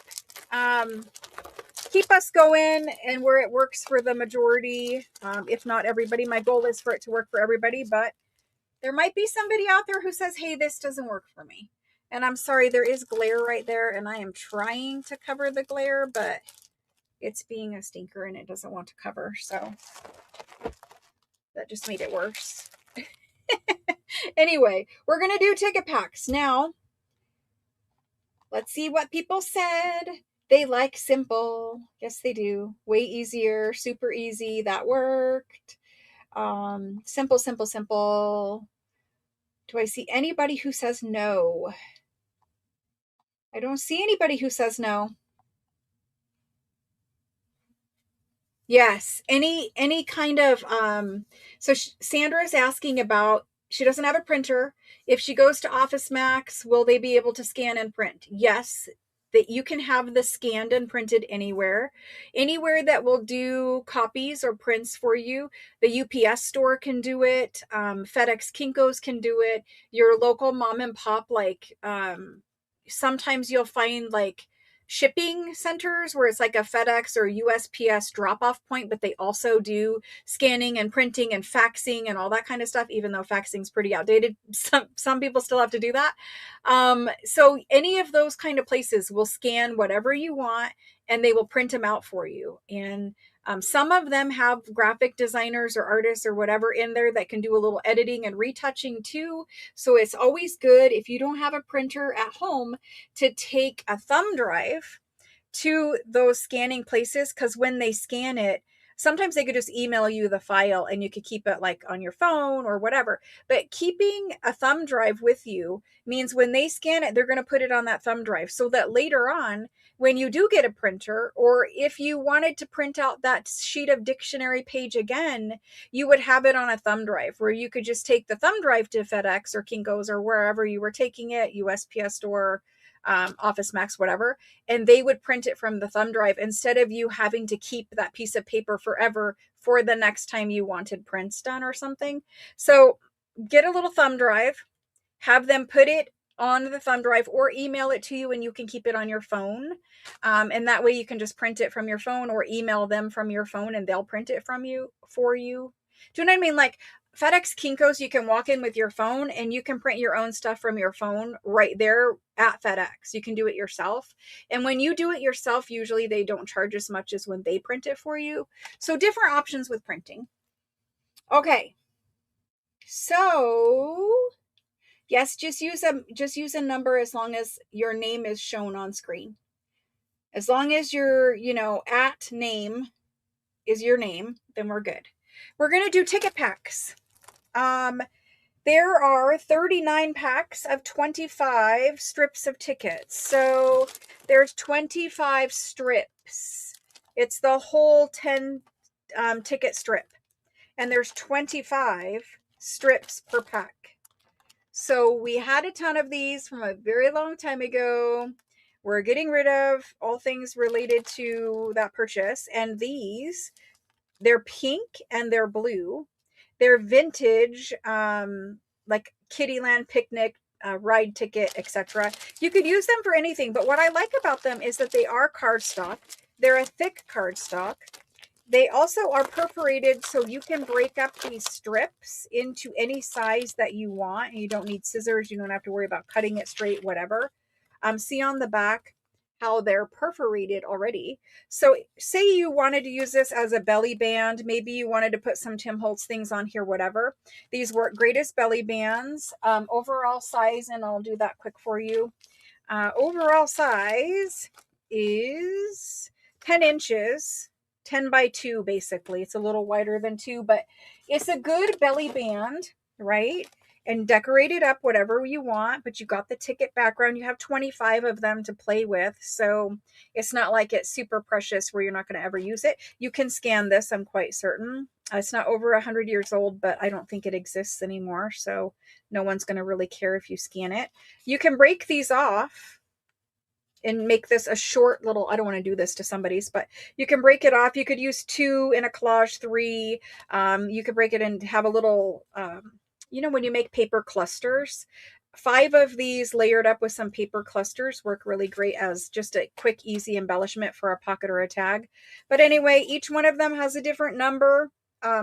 us going and where it works for the majority, if not everybody. My goal is for it to work for everybody, but there might be somebody out there who says, hey, this doesn't work for me. And I'm sorry, there is glare right there, and I am trying to cover the glare, but it's being a stinker and it doesn't want to cover. So that just made it worse. Anyway, we're going to do ticket packs. Now, let's see what people said. They like simple. Yes, they do. Way easier, super easy. That worked. Simple, simple, simple. Do I see anybody who says no? I don't see anybody who says no. Yes, any kind of so Sandra is asking about, she doesn't have a printer. If she goes to Office Max, will they be able to scan and print? Yes, that you can have the scanned and printed anywhere. Anywhere that will do copies or prints for you. The UPS store can do it. FedEx Kinko's can do it. Your local mom and pop, like sometimes you'll find like shipping centers where it's like a FedEx or USPS drop-off point, but they also do scanning and printing and faxing and all that kind of stuff, even though faxing is pretty outdated. Some people still have to do that. So any of those kind of places will scan whatever you want and they will print them out for you. And some of them have graphic designers or artists or whatever in there that can do a little editing and retouching too. So it's always good, if you don't have a printer at home, to take a thumb drive to those scanning places, because when they scan it, sometimes they could just email you the file and you could keep it like on your phone or whatever. But keeping a thumb drive with you means when they scan it, they're going to put it on that thumb drive so that later on, when you do get a printer, or if you wanted to print out that sheet of dictionary page again, you would have it on a thumb drive where you could just take the thumb drive to FedEx or Kinko's or wherever you were taking it, USPS store, Office Max, whatever, and they would print it from the thumb drive instead of you having to keep that piece of paper forever for the next time you wanted prints done or something. So get a little thumb drive, have them put it on the thumb drive or email it to you and you can keep it on your phone. And that way you can just print it from your phone or email them from your phone and they'll print it from you for you. Do you know what I mean? Like FedEx Kinko's, you can walk in with your phone and you can print your own stuff from your phone right there at FedEx. You can do it yourself. And when you do it yourself, usually they don't charge as much as when they print it for you. So different options with printing. Okay. So yes, just use a number as long as your name is shown on screen. As long as your, at name is your name, then we're good. We're going to do ticket packs. There are 39 packs of 25 strips of tickets. So there's 25 strips. It's the whole 10 ticket strip. And there's 25 strips per pack. So we had a ton of these from a very long time ago. We're getting rid of all things related to that purchase. And these, they're pink and they're blue. They're vintage, like Kittyland picnic, ride ticket, etc. You could use them for anything, but what I like about them is that they are cardstock. They're a thick cardstock. They also are perforated, so you can break up these strips into any size that you want. And you don't need scissors. You don't have to worry about cutting it straight, whatever. See on the back how they're perforated already. So say you wanted to use this as a belly band. Maybe you wanted to put some Tim Holtz things on here, whatever. These work great as belly bands. Overall size, and I'll do that quick for you. Overall size is 10 inches, 10 by 2, basically. It's a little wider than 2, but it's a good belly band, right? And decorate it up whatever you want, but you got the ticket background. You have 25 of them to play with, so it's not like it's super precious where you're not going to ever use it. You can scan this, I'm quite certain. It's not over 100 years old, but I don't think it exists anymore, so no one's going to really care if you scan it. You can break these off and make this a short little, I don't want to do this to somebody's, but you can break it off. You could use 2 in a collage, 3. You could break it and have a little, when you make paper clusters, 5 of these layered up with some paper clusters work really great as just a quick, easy embellishment for a pocket or a tag. But anyway, each one of them has a different number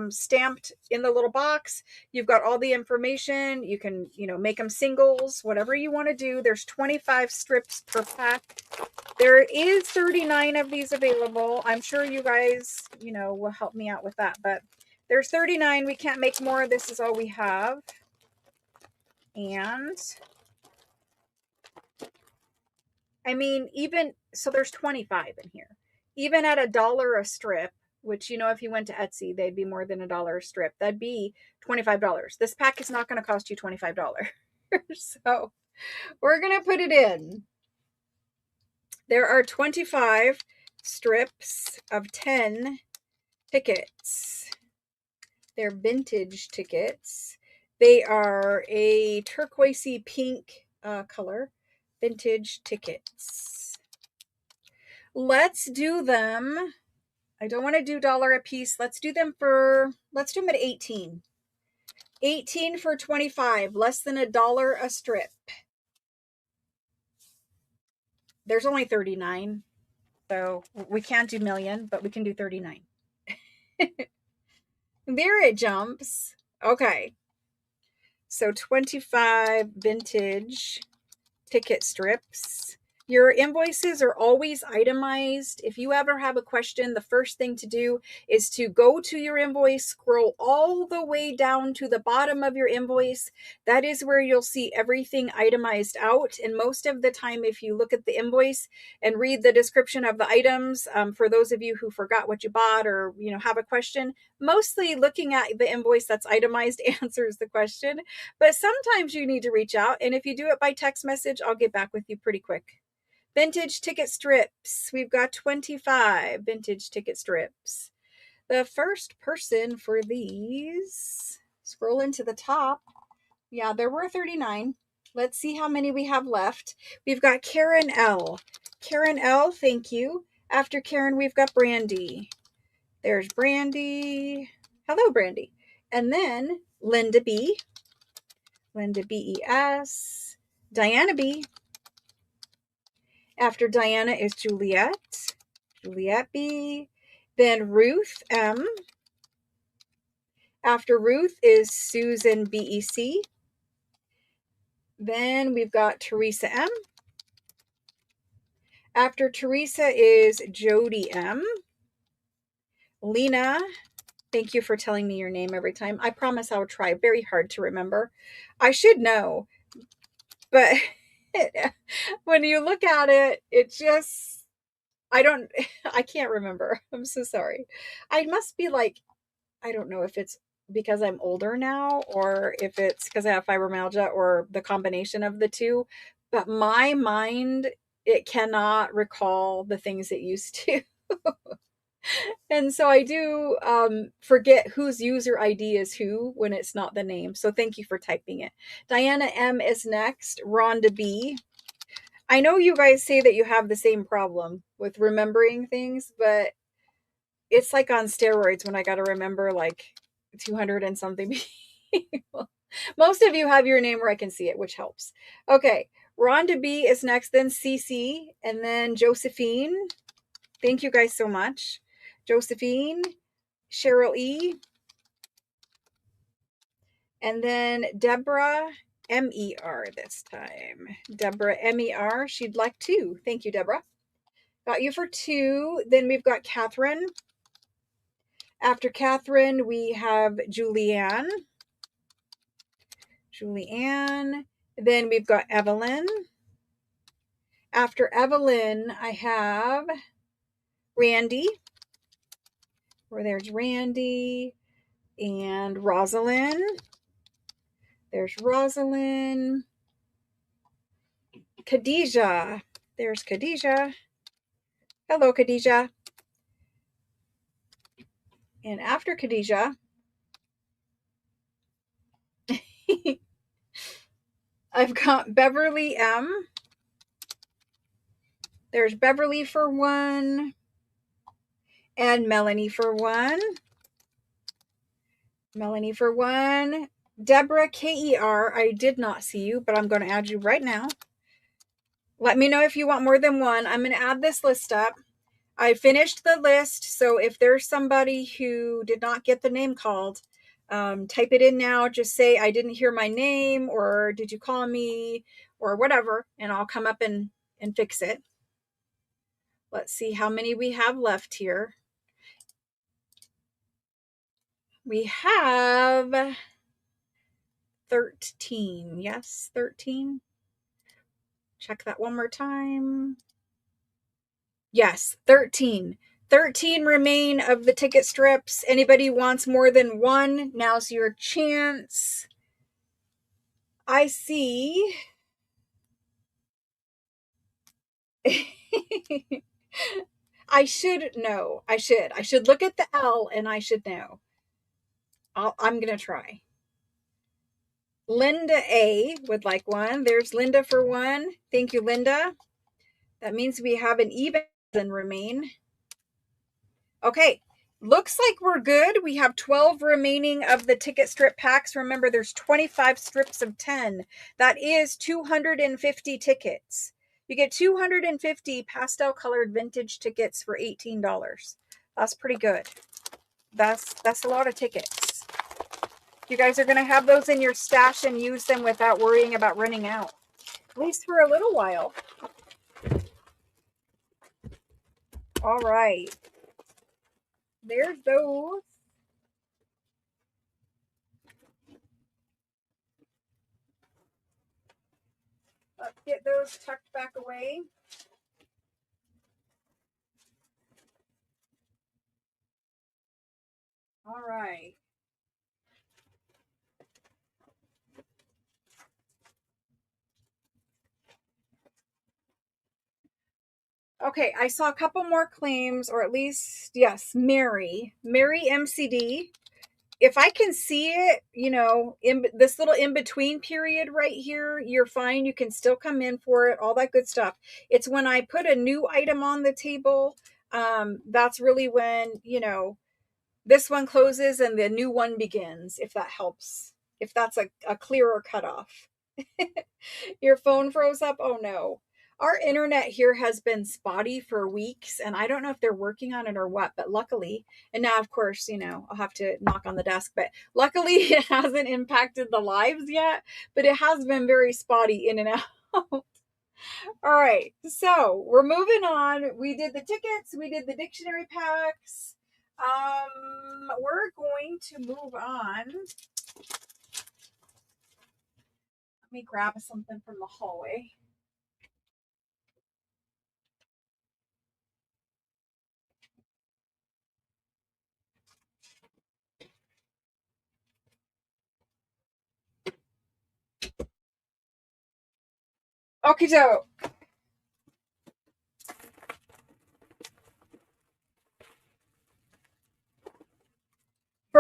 stamped in the little box. You've got all the information. You can, make them singles, whatever you want to do. There's 25 strips per pack. There is 39 of these available. I'm sure you guys, will help me out with that, but there's 39. We can't make more. This is all we have. And I mean, so there's 25 in here. Even at $1 a strip, which, if you went to Etsy, they'd be more than $1 a strip. That'd be $25. This pack is not going to cost you $25. So we're going to put it in. There are 25 strips of 10 tickets. They're vintage tickets. They are a turquoisey pink color. Vintage tickets. Let's do them. I don't want to do $1 a piece. Let's do them at 18. 18 for 25, less than $1 a strip. There's only 39, so we can't do million, but we can do 39. There it jumps. Okay. So 25 vintage ticket strips. Your invoices are always itemized. If you ever have a question, the first thing to do is to go to your invoice, scroll all the way down to the bottom of your invoice. That is where you'll see everything itemized out. And most of the time, if you look at the invoice and read the description of the items, for those of you who forgot what you bought or, have a question, mostly looking at the invoice that's itemized answers the question. But sometimes you need to reach out. And if you do it by text message, I'll get back with you pretty quick. Vintage ticket strips. We've got 25 vintage ticket strips. The first person for these, scroll into the top. Yeah, there were 39. Let's see how many we have left. We've got Karen L. Karen L, thank you. After Karen, we've got Brandy. There's Brandy. Hello, Brandy. And then Linda B. Linda B-E-S. Diana B. After Diana is Juliet. Juliet B. Then Ruth M. After Ruth is Susan B-E-C. Then we've got Teresa M. After Teresa is Jody M. Lena, thank you for telling me your name every time. I promise I'll try very hard to remember. I should know, but when you look at it, it just, I can't remember. I'm so sorry. I must be like, I don't know if it's because I'm older now or if it's because I have fibromyalgia or the combination of the two, but my mind, it cannot recall the things it used to. And so I do forget whose user ID is who when it's not the name. So thank you for typing it. Diana M is next. Rhonda B. I know you guys say that you have the same problem with remembering things, but it's like on steroids when I got to remember like 200 and something people. Most of you have your name where I can see it, which helps. Okay. Rhonda B is next, then Cece, and then Josephine. Thank you guys so much. Josephine, Cheryl E, and then Deborah MER this time. Deborah MER, she'd like two. Thank you, Deborah. Got you for two. Then we've got Catherine. After Catherine, we have Julianne. Julianne. Then we've got Evelyn. After Evelyn, I have Randy. Where there's Randy and Rosalind. There's Rosalind. Khadijah. There's Khadijah. Hello, Khadijah. And after Khadijah, I've got Beverly M. There's Beverly for one. And Melanie for one. Melanie for one. Deborah KER. I did not see you, but I'm going to add you right now. Let me know if you want more than one. I'm going to add this list up. I finished the list, so if there's somebody who did not get the name called, type it in now. Just say, I didn't hear my name, or did you call me, or whatever, and I'll come up and fix it. Let's see how many we have left here. We have 13. Yes, 13. Check that one more time. Yes, 13. 13 remain of the ticket strips. Anybody wants more than one? Now's your chance. I see. I should know. I should look at the L and I should know. I'm going to try. Linda A would like one. There's Linda for one. Thank you, Linda. That means we have an even remain. Okay. Looks like we're good. We have 12 remaining of the ticket strip packs. Remember, there's 25 strips of 10. That is 250 tickets. You get 250 pastel colored vintage tickets for $18. That's pretty good. That's a lot of tickets. You guys are going to have those in your stash and use them without worrying about running out. At least for a little while. All right. There's those. Let's get those tucked back away. All right. Okay, I saw a couple more claims, or at least, yes, Mary MCD. If I can see it, in this little in-between period right here, you're fine. You can still come in for it, all that good stuff. It's when I put a new item on the table, that's really when, this one closes and the new one begins, if that helps. If that's a clearer cutoff. Your phone froze up? Oh no. Our internet here has been spotty for weeks, and I don't know if they're working on it or what, but luckily, and now of course, I'll have to knock on the desk, but luckily it hasn't impacted the lives yet, but it has been very spotty in and out. All right, so we're moving on. We did the tickets, we did the dictionary packs. We're going to move on. Let me grab something from the hallway. Okay, so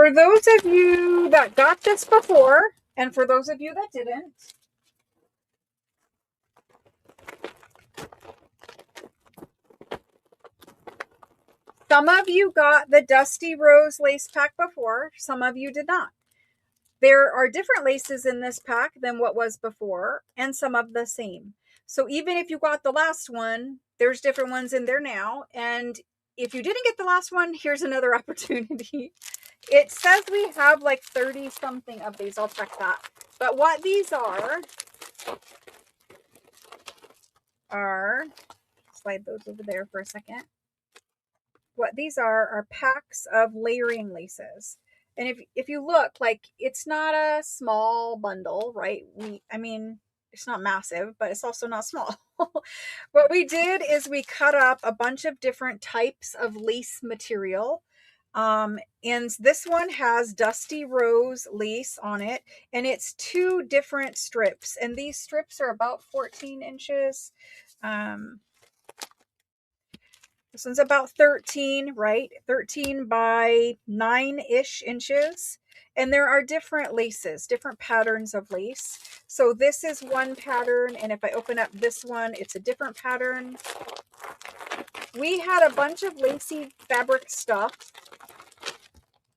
For those of you that got this before, and for those of you that didn't, some of you got the Dusty Rose lace pack before, some of you did not. There are different laces in this pack than what was before, and some of the same. So even if you got the last one, there's different ones in there now. And if you didn't get the last one, here's another opportunity. It says we have like 30 something of these. I'll check that. But what these are, slide those over there for a second. What these are packs of layering laces. And if you look, like, it's not a small bundle, right? I mean, it's not massive, but it's also not small. What we did is we cut up a bunch of different types of lace material. And this one has Dusty Rose lace on it, and it's 2 different strips. And these strips are about 14 inches. This one's about 13, right? 13 by 9-ish inches. And there are different laces, different patterns of lace. So this is one pattern. And if I open up this one, it's a different pattern. We had a bunch of lacy fabric stuff.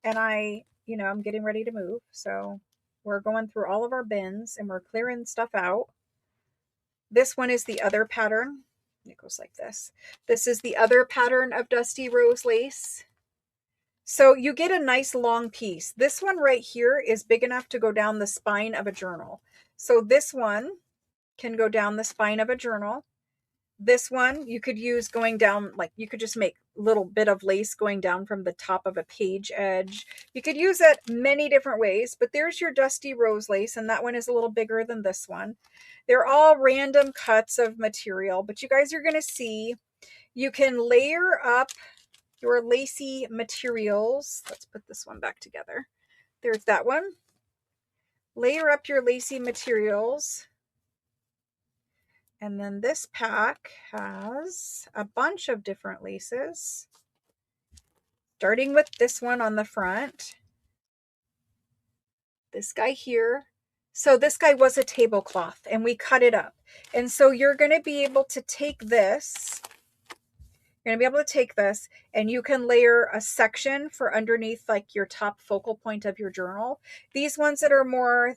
And I'm getting ready to move. So we're going through all of our bins and we're clearing stuff out. This one is the other pattern. It goes like this. This is the other pattern of Dusty Rose lace. So you get a nice long piece. This one right here is big enough to go down the spine of a journal. So this one can go down the spine of a journal. This one you could use going down, like you could just make a little bit of lace going down from the top of a page edge. You could use it many different ways, but there's your Dusty Rose lace, and that one is a little bigger than this one. They're all random cuts of material, but you guys are going to see you can layer up your lacy materials. Let's put this one back together. There's that one. Layer up your lacy materials. And then this pack has a bunch of different laces, starting with this one on the front. This guy here. So this guy was a tablecloth and we cut it up. And so you're going to be able to take this. You're going to be able to take this and you can layer a section for underneath, like your top focal point of your journal. These ones that are more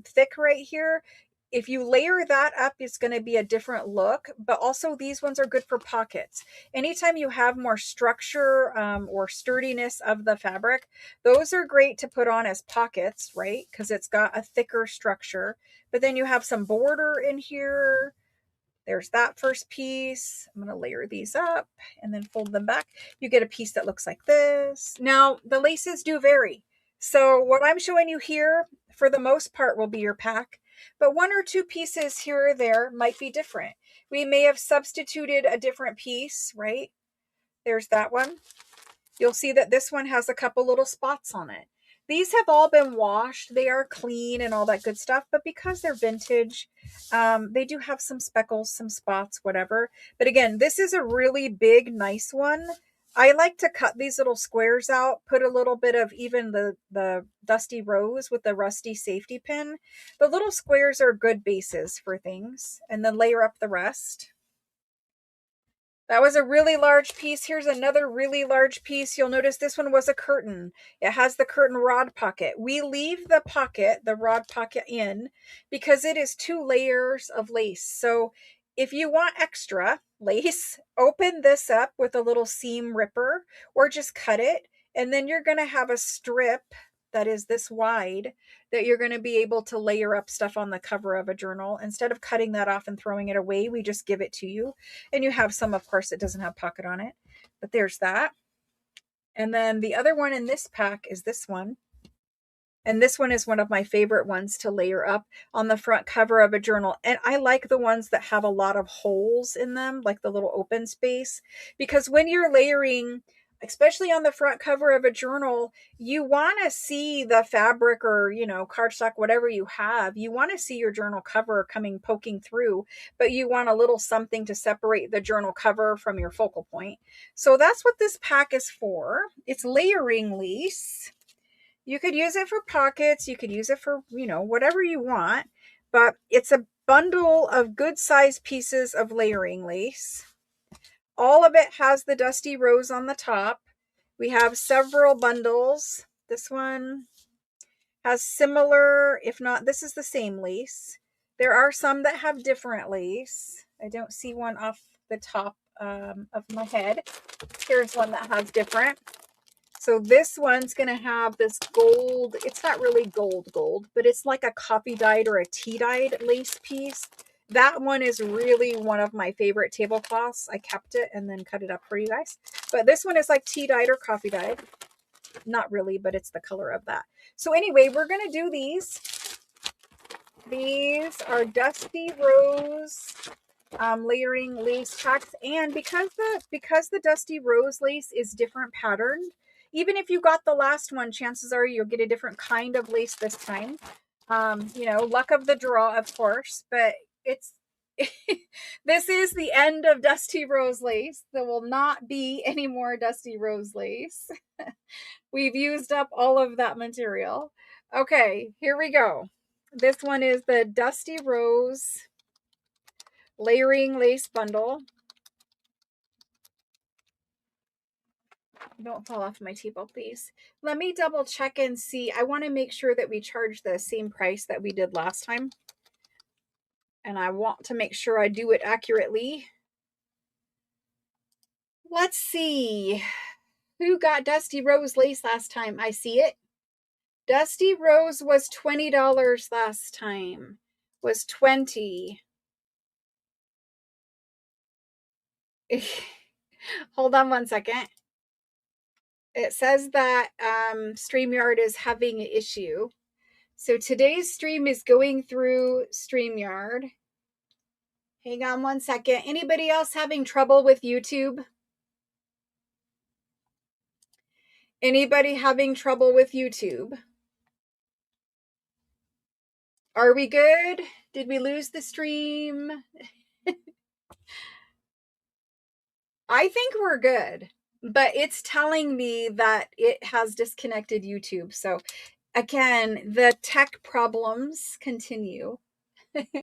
thick right here, if you layer that up, it's going to be a different look, but also these ones are good for pockets. Anytime you have more structure or sturdiness of the fabric, those are great to put on as pockets, right? Because it's got a thicker structure, but then you have some border in here. There's that first piece. I'm going to layer these up and then fold them back. You get a piece that looks like this. Now, the laces do vary. So what I'm showing you here, for the most part, will be your pack. But 1 or 2 pieces here or there might be different. We may have substituted a different piece, right? There's that one. You'll see that this one has a couple little spots on it. These have all been washed. They are clean and all that good stuff. But because they're vintage, they do have some speckles, some spots, whatever. But again, this is a really big, nice one. I like to cut these little squares out, put a little bit of even the Dusty Rose with the rusty safety pin. The little squares are good bases for things. And then layer up the rest. That was a really large piece. Here's another really large piece. You'll notice this one was a curtain. It has the curtain rod pocket. We leave the pocket, the rod pocket, in because it is 2 layers of lace. So if you want extra lace, open this up with a little seam ripper or just cut it. And then you're going to have a strip that is this wide that you're going to be able to layer up stuff on the cover of a journal. Instead of cutting that off and throwing it away, we just give it to you. And you have some, of course, that doesn't have pocket on it, but there's that. And then the other one in this pack is this one. And this one is one of my favorite ones to layer up on the front cover of a journal. And I like the ones that have a lot of holes in them, like the little open space, because when you're layering, especially on the front cover of a journal, you want to see the fabric or, cardstock, whatever you have. You want to see your journal cover poking through, but you want a little something to separate the journal cover from your focal point. So that's what this pack is for. It's layering lace. You could use it for pockets. You could use it for, whatever you want. But it's a bundle of good sized pieces of layering lace. All of it has the Dusty Rose on the top. We have several bundles. This one has similar, if not, this is the same lace. There are some that have different lace. I don't see one off the top of my head. Here's one that has different. So this one's going to have this gold. It's not really gold, but it's like a coffee dyed or a tea dyed lace piece. That one is really one of my favorite tablecloths. I kept it and then cut it up for you guys. But this one is like tea dyed or coffee dyed. Not really, but it's the color of that. So anyway, we're going to do these. These are Dusty Rose layering lace checks. And because the Dusty Rose lace is different patterned, even if you got the last one, chances are you'll get a different kind of lace this time. Luck of the draw, of course, but it's this is the end of Dusty Rose lace. There will not be any more Dusty Rose lace. We've used up all of that material. Okay, here we go. This one is the Dusty Rose layering lace bundle. Don't fall off my table, please. Let me double check and see. I want to make sure that we charge the same price that we did last time. And I want to make sure I do it accurately. Let's see. Who got Dusty Rose lace last time? I see it. Dusty Rose was $20 last time. Was 20. Hold on one second. It says that StreamYard is having an issue. So today's stream is going through StreamYard. Hang on one second. Anybody else having trouble with YouTube? Anybody having trouble with YouTube? Are we good? Did we lose the stream? I think we're good, but it's telling me that it has disconnected YouTube. So again, the tech problems continue.